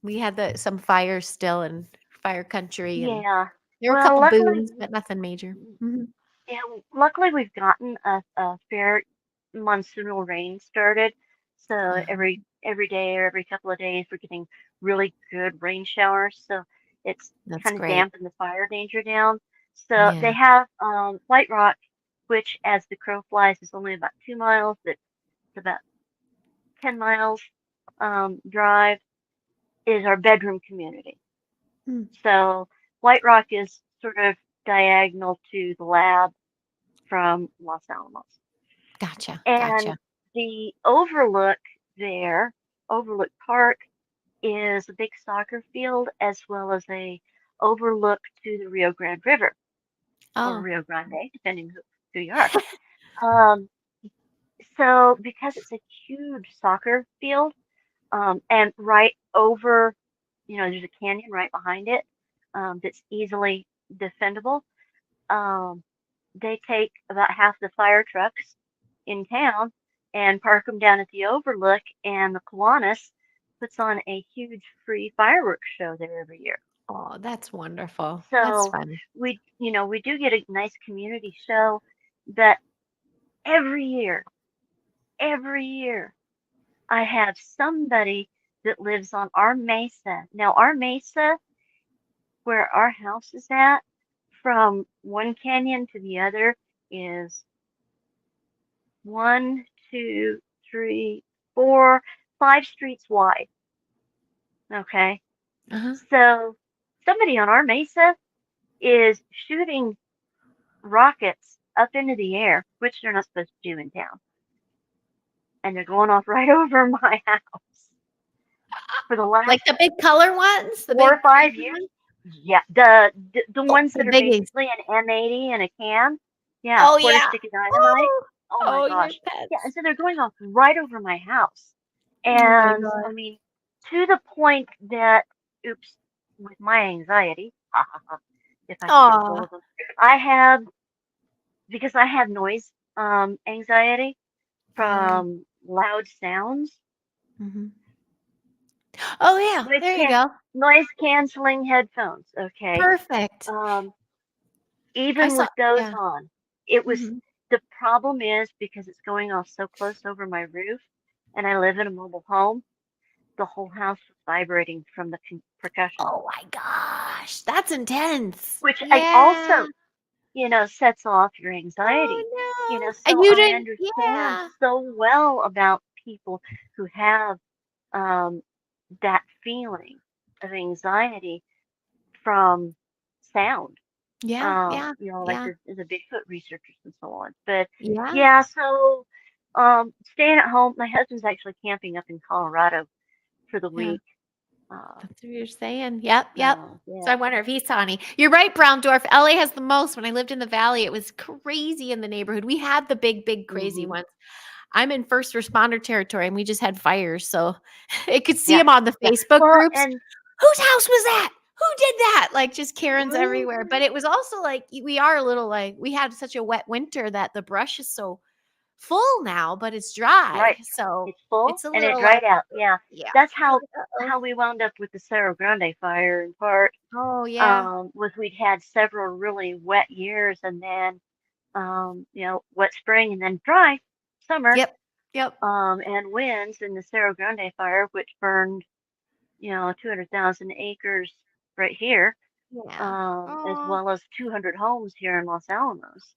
We had some fires still in fire country, and yeah. there were a Well, couple luckily, booms, but nothing major. Mhm. yeah, luckily we've gotten a fair monsoonal rain started. So Oh, every day or every couple of days we're getting really good rain showers. So it's that's kind of great. dampened the fire danger down. So they Yeah. have White Rock, which as the crow flies is only about 2 miles, but it's about 10 miles drive, is our bedroom community. Mm. So White Rock is sort of diagonal to the lab from Los Alamos. Gotcha. And Gotcha. the overlook there, Overlook Park, is a big soccer field as well as a overlook to the Rio Grande River or Oh. Rio Grande, depending who you are. Um, so because it's a huge soccer field, and right over, there's a canyon right behind it, that's easily defendable. Um, they take about half the fire trucks in town and park them down at the overlook, and the Kiwanis puts on a huge free fireworks show there every year. Oh, that's wonderful. That's So fun. we do get a nice community show, but every year, every year, I have somebody that lives on our mesa. Now, our mesa, where our house is at, from one canyon to the other, is one, two, three, four, 5 streets wide. Okay. Uh-huh. So somebody on our mesa is shooting rockets up into the air, which they're not supposed to do in town. And they're going off right over my house for the Like last the big color ones, the 4 or big 5 years. ones? Yeah, the Oh, ones the that are biggies. basically an M80 in a can. Yeah, Oh, quarter yeah. stick of dynamite. Oh, Oh my oh, your gosh. Yeah, and pets. so they're going off right over my house. Oh my And God. I mean, to the point that, oops, with my anxiety, if I can get a hold Aw. of them, I have, because I have noise anxiety Oh. from loud sounds, Hmm. Oh yeah. noise There you can go. noise canceling headphones. Okay, Perfect. um, I even saw. with those Yeah. on, it was Hmm. the problem is because it's going off so close over my roof, and I live in a mobile home. The whole house was vibrating from the percussion, Oh my gosh. That's intense. which I Yeah. also, sets off your anxiety. Oh no. And So you I didn't. understand Yeah. so well about people who have um, that feeling of anxiety from sound. Yeah. Yeah. Like Yeah. the Bigfoot researchers and so on. But Yeah. yeah, so staying at home. My husband's actually camping up in Colorado for the Yeah. week. Uh, That's what you're saying. Yep, yep. so So I yeah. wonder if he saw any. You're right, Browndorf. LA has the most. When I lived in the valley, it was crazy in the neighborhood. We had the big, big, crazy Hmm. ones. I'm in first responder territory and we just had fires. So it could see Yeah. them on the Yeah. Facebook Well, groups. and Whose house was that? Who did that? Like just Karens everywhere. mhm, But it was also like we are a little like we had such a wet winter that the brush is so full now, but it's dry. right. So It's full it's a and it little like, dried out. Yeah. yeah. That's You're how like, uh-oh. how we wound up with the Cerro Grande fire in part. Oh, yeah. Was we'd had several really wet years and then wet spring and then dry summer, Yep. Yep. and winds in the Cerro Grande fire, which burned, 200,000 acres right here, Yeah. as Oh. well as 200 homes here in Los Alamos.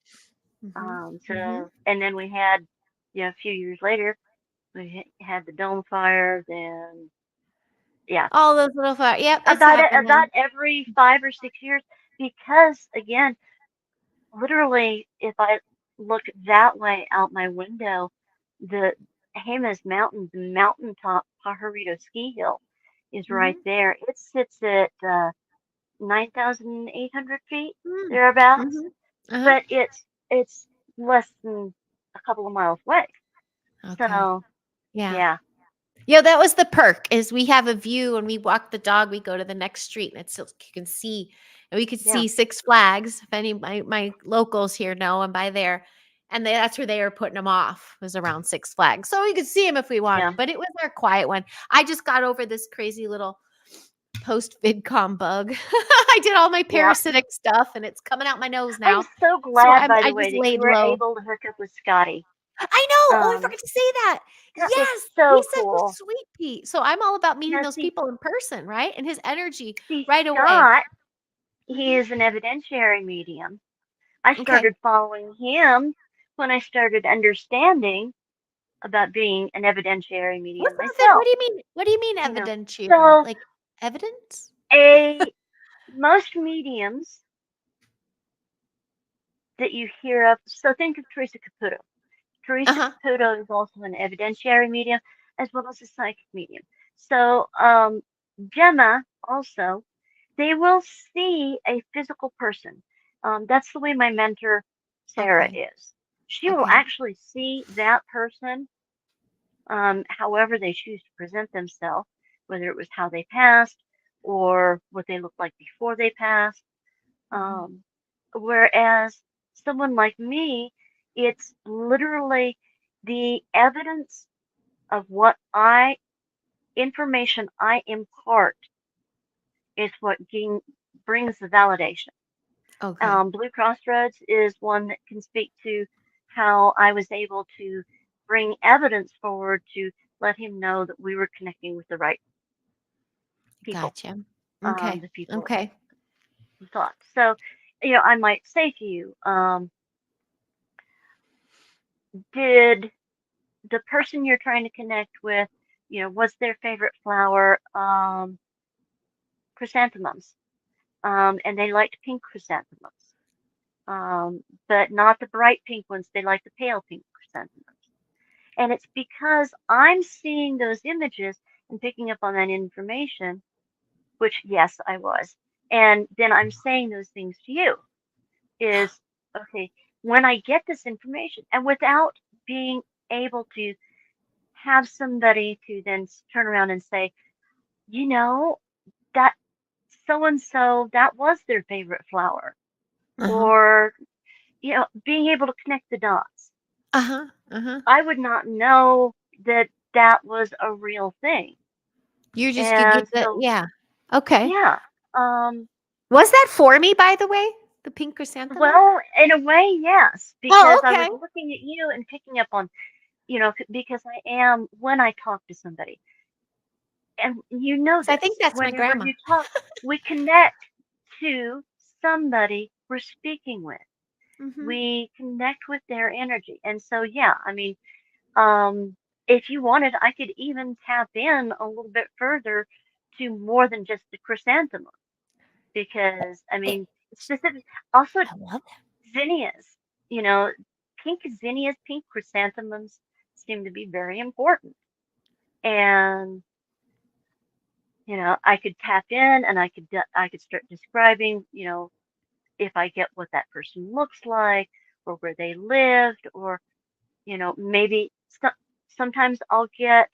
Mhm. Mhm. And then we had, a few years later, we had the Dome fire. Then, yeah, All those little fire. Yep, it's about happening. every 5 or 6 years, because again, literally, if I look that way out my window, the Jemez Mountain, the mountaintop Pajarito Ski Hill, is right Mhm. there. It sits at 9,800 feet Mm. thereabouts, Mhm. Uh-huh. but it's less than a couple of miles away. Okay. So Yeah. yeah, Yeah, that was the perk is we have a view when we walk the dog, we go to the next street and it's still you can see and we could yeah, see Six Flags if any my locals here know and by there. And that's where they were putting them off was around Six Flags. So we could see them if we yeah. wanted, but it was our quiet one. I just got over this crazy little post VidCom bug. I did all my Yeah. parasitic stuff and it's coming out my nose I'm now. so So glad, by I the way, just that you laid were low. able to hook up with Scotty. I know. Oh, I Um, forgot to say that. that was Yes, so he's such a cool. sweet Pete. So I'm all about meeting Now, those people in person, right? And his energy see, right away. Scott, he Hmm. is an evidentiary medium. I Okay. started following him when I started understanding about being an evidentiary medium What myself. do you mean? What do you mean You know, evidentiary? so Like evidence? a most mediums that you hear of. So think of Teresa Caputo. Uh Teresa huh. Caputo is also an evidentiary medium as well as a psychic medium. So Gemma also, they will see a physical person. That's the way my mentor Sarah Okay. is. She will Okay. actually see that person, however they choose to present themselves, whether it was how they passed or what they looked like before they passed. Hmm. Um, Whereas someone like me, it's literally the evidence of information I impart is what brings the validation. Okay. Blue Crossroads is one that can speak to how I was able to bring evidence forward to let him know that we were connecting with the right people, Gotcha. Okay. the people Okay. who thought. So, I might say to you, did the person you're trying to connect with, what's their favorite flower? Chrysanthemums. And they liked pink chrysanthemums. But not the bright pink ones. They like the pale pink chrysanthemums. And it's because I'm seeing those images and picking up on that information, which, yes, I was. And then I'm saying those things to you is, okay, when I get this information and without being able to have somebody to then turn around and say, you know, that so and so, that was their favorite flower. Uh-huh. Or, being able to connect the dots. Uh-huh. Uh-huh. I would not know that that was a real thing. You get And the, so, yeah. Okay. yeah. Um, Was that for me, by the way? The pink chrysanthemum? well, in a way, yes, Oh, because I was okay. looking at you and picking up on, because I am, when I talk to somebody, and you know 'Cause I think this, that's my whenever grandma. you talk, we connect to somebody we're speaking with. Mm-hmm. We connect with their energy. And so, yeah, I mean, if you wanted, I could even tap in a little bit further to more than just the chrysanthemum, because, I It, mean, specific, also I love it. zinnias, you know, pink zinnias, pink chrysanthemums seem to be very important. And, I could tap in and I could start describing, if I get what that person looks like or where they lived, or, maybe sometimes I'll get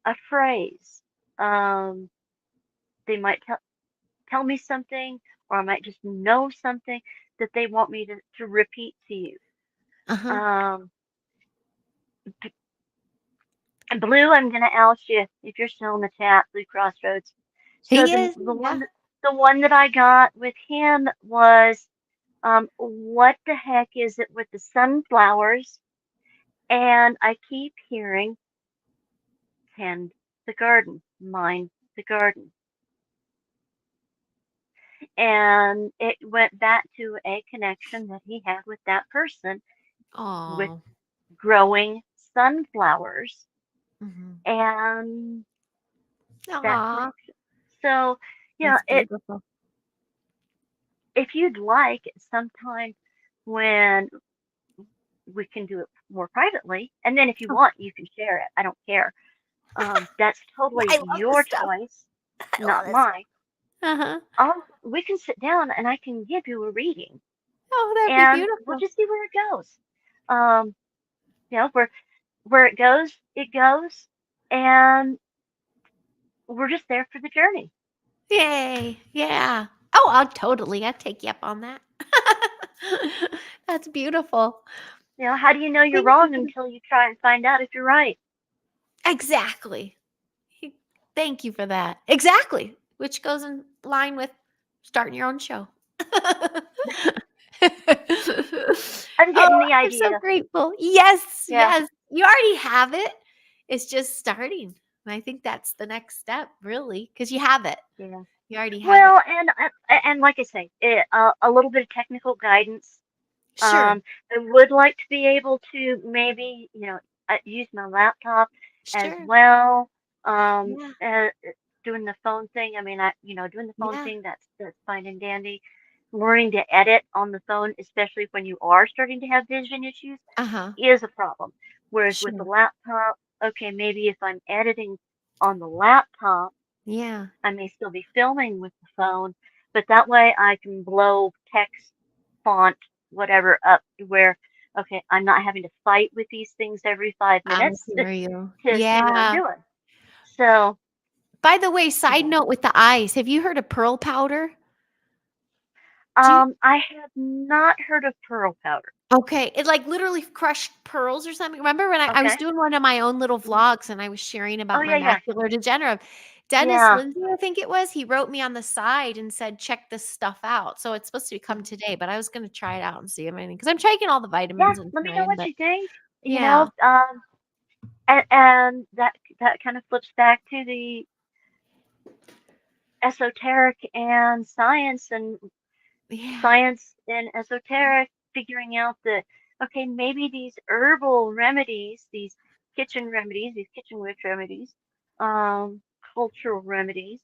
a phrase. Um, they might tell me something, or I might just know something that they want me to repeat to you. Uh-huh. Um, and Blue, I'm gonna ask you if you're still in the chat, Blue Crossroads. So He the is, the yeah. one that I got with him was, what the heck is it with the sunflowers? And I keep hearing, tend the garden, mind the garden. And it went back to a connection that he had with that person with Oh. growing sunflowers Mm-hmm. and that Aw, connection. So, that's it beautiful. if you'd like sometime when we can do it more privately, and then if you Oh, want, you can share it. I don't care. That's totally I love this your stuff. choice, I love not this stuff. mine. Uh-huh. We can sit down and I can give you a reading, Oh, that'd be and we'll beautiful. just see where it goes. Um, where it goes, and we're just there for the journey. Yay. Yeah. Oh, I'd take you up on that. That's beautiful. How do you know you're Thank you wrong for the, until you try and find out if you're right? exactly. Thank you for that. Exactly. Which goes in line with starting your own show. I'm Oh, getting the I'm so idea. grateful. Yes, Yeah, yes. You already have it. It's just starting. And I think that's the next step, really, because you have it. yeah. You already have it. Well, and like I say, a little bit of technical guidance. Sure. I would like to be able to maybe, use my laptop as Sure. well. Yeah. Doing the phone thing. I mean, doing the phone Yeah. thing, that's fine and dandy. Learning to edit on the phone, especially when you are starting to have vision issues, Uh-huh. is a problem. Whereas with the Sure. laptop, okay, maybe if I'm editing on the laptop, Yeah. I may still be filming with the phone, but that way I can blow text, font, whatever up to where, okay, I'm not having to fight with these things every five I minutes hear you. to see what I'm Yeah. doing. So, By the way, side yeah. note with the eyes, have you heard of pearl powder? Do you I have not heard of pearl powder. Okay, it, like, literally crushed pearls or something. Remember when I was Okay. doing one of my own little Mhm. vlogs and I was sharing Oh, about my yeah, yeah. macular degenerative? Dennis Yeah. Lindsay, I think it was, he wrote me on the side and said, "Check this stuff out." So it's supposed to come Mhm. today, but I was gonna try it out and see if anything, because 'cause I'm taking all the Yeah. vitamins and Let me know trying, what but you think. yeah. And that kind of flips back to the esoteric and Yeah. science and esoteric, figuring out that, okay, maybe these herbal remedies, these kitchen witch remedies, um, cultural remedies,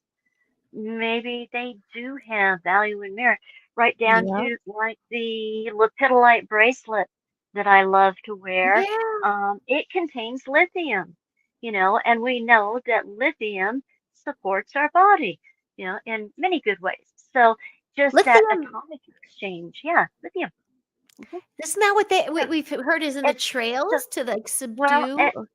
maybe they do have value and merit, right down Yep. to like the lepidolite bracelet that I love to wear. Yeah. It contains lithium, and we know that lithium supports our body, in many good ways. So just that Lithium, atomic exchange, yeah, lithium. Hmm. isn't that what Yeah. we've heard is in the It's so trails to, like, well, subdue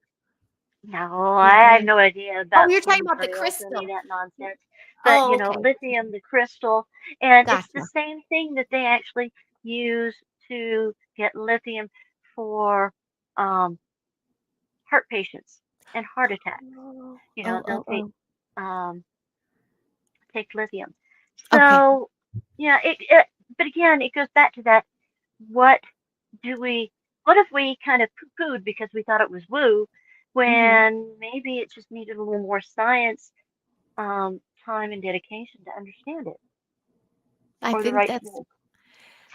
No, Is I have there? no idea Oh, about you're talking about the chemtrails or any of crystal. that nonsense. But, Oh, okay. lithium, the crystal, and it's the Gotcha. same thing that they actually use to get lithium for um, heart patients and heart attacks. Oh, They'll oh, oh. um, take lithium. Okay. So, yeah, but again, it goes back to that. What do we, what if we kind of poo-pooed because we thought it was woo, Mm-hmm. when maybe it just needed a little more science, time and dedication to understand it, I or the think right that's tools.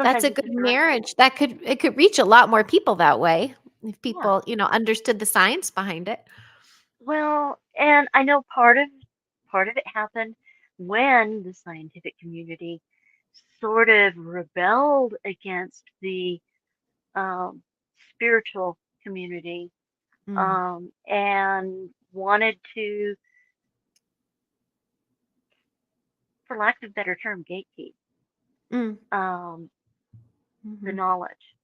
that's Sometimes a it's good just the right tool. marriage. It could reach a lot more people that way if Yeah. people, understood the science behind it. Well, and I know part of it happened when the scientific community sort of rebelled against the um, spiritual community, Mm, and wanted to, for lack of a better term, gatekeep mm, um, the mm-hmm, knowledge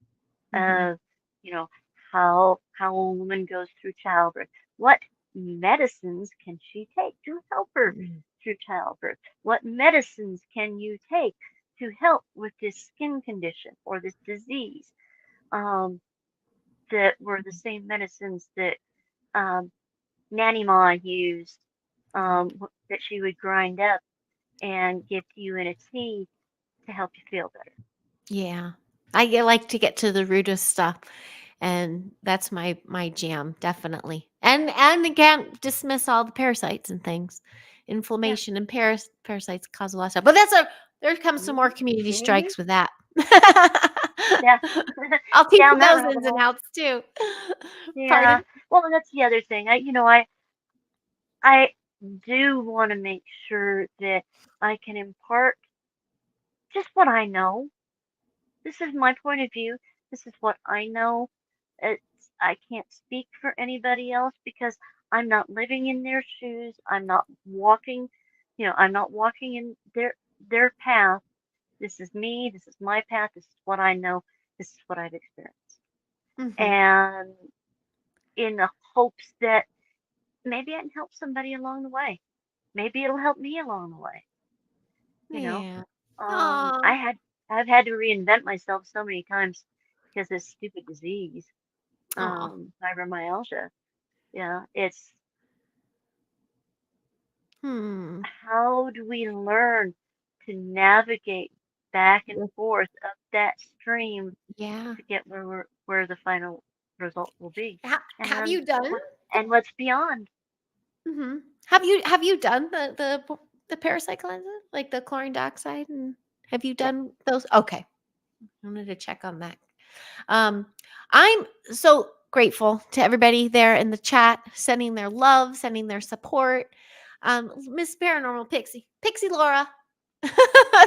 mm-hmm, of, you know, how a woman goes through childbirth. What medicines can she take to help her mm, through childbirth? What medicines can you take to help with this skin condition or this disease? Um, that were the same medicines that um, Nanny Ma used, right. that she would grind up and give to you in a tea to help you feel better. Yeah. Like to get to the root of stuff. And that's my jam, definitely. And again, dismiss all the parasites and things. Yeah. Inflammation and parasites cause a lot of stuff. But there comes some more community Hmm. strikes with that. Yeah. I'll keep Down that those rabbit ins and hole. outs too. Yeah. Pardon? Well, and that's the other thing. I do want to make sure that I can impart just what I know. This is my point of view. This is what I know. I can't speak for anybody else because I'm not living in their shoes. I'm not walking in their path. This is me. This is my path. This is what I know. This is what I've experienced. Hmm. And in the hopes that maybe I can help somebody along the way. Maybe it'll help me along the way. You know, Yeah. um, Oh. I had I've had to reinvent myself so many times because of this stupid disease, Oh. fibromyalgia. Yeah, it's Hmm. how do we learn to navigate back and Yes. forth up that stream Yeah. to get where the final result will be, and Have then you done? what's beyond. Hmm. Have you done the parasite cleanser, like the chlorine dioxide, and have you Yeah. done those? Okay, I wanted to check on that. Um, I'm so grateful to everybody there in the chat, sending their love, sending their support. Miss Paranormal Pixie Laura,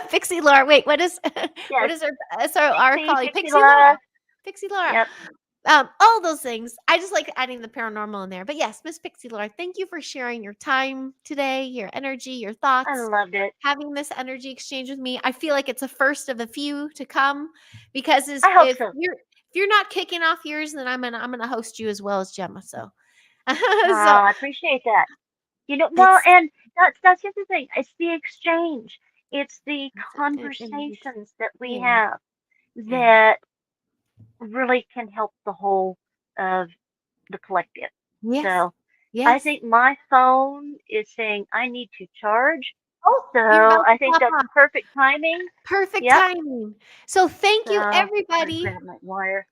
Pixie Laura. Wait, what is what Yes. is our calling? Pixie Pixie Laura. Laura. Pixie Laura. Yep. All those things. I just like adding the paranormal in there. But yes, Miss Pixie Laura, thank you for sharing your time today, your energy, your I thoughts, loved it. having this energy exchange with me. I feel like it's a first of a few to come because I hope so. if you're not kicking off yours, then I'm gonna host you as well as Gemma. So so I appreciate that. Well, it's and that's the other thing. It's the exchange. It's the energy. conversations that we Yeah, have yeah. that really can help the whole of the collective. Yes. So I Yes. think my phone is saying I need to charge. Oh, So you're about I to think pop that's off. perfect timing. Perfect Yep. timing. So thank So you, I gotta everybody. grab my wire.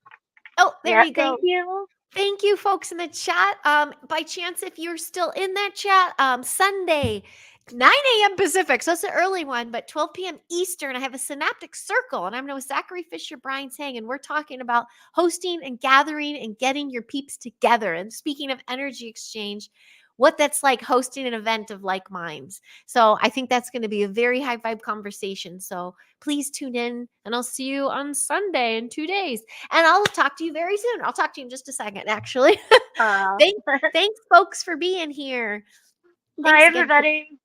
Oh, there Yep. you Thank go. you. Thank you, folks in the chat. By chance, if you're still in that chat, Sunday, 9 a.m. Pacific, so it's an early one, but 12 p.m. Eastern, I have a synaptic circle, and I'm with Zachary Fisher, Brian Sang, and we're talking about hosting and gathering and getting your peeps together. And speaking of energy exchange, what that's like hosting an event of like minds. So I think that's going to be a very high vibe conversation. So please tune in, and I'll see you on Sunday in 2 days. And I'll talk to you very soon. I'll talk to you in just a second, actually. Uh, Thanks, folks, for being here. bye, Thanks again. everybody.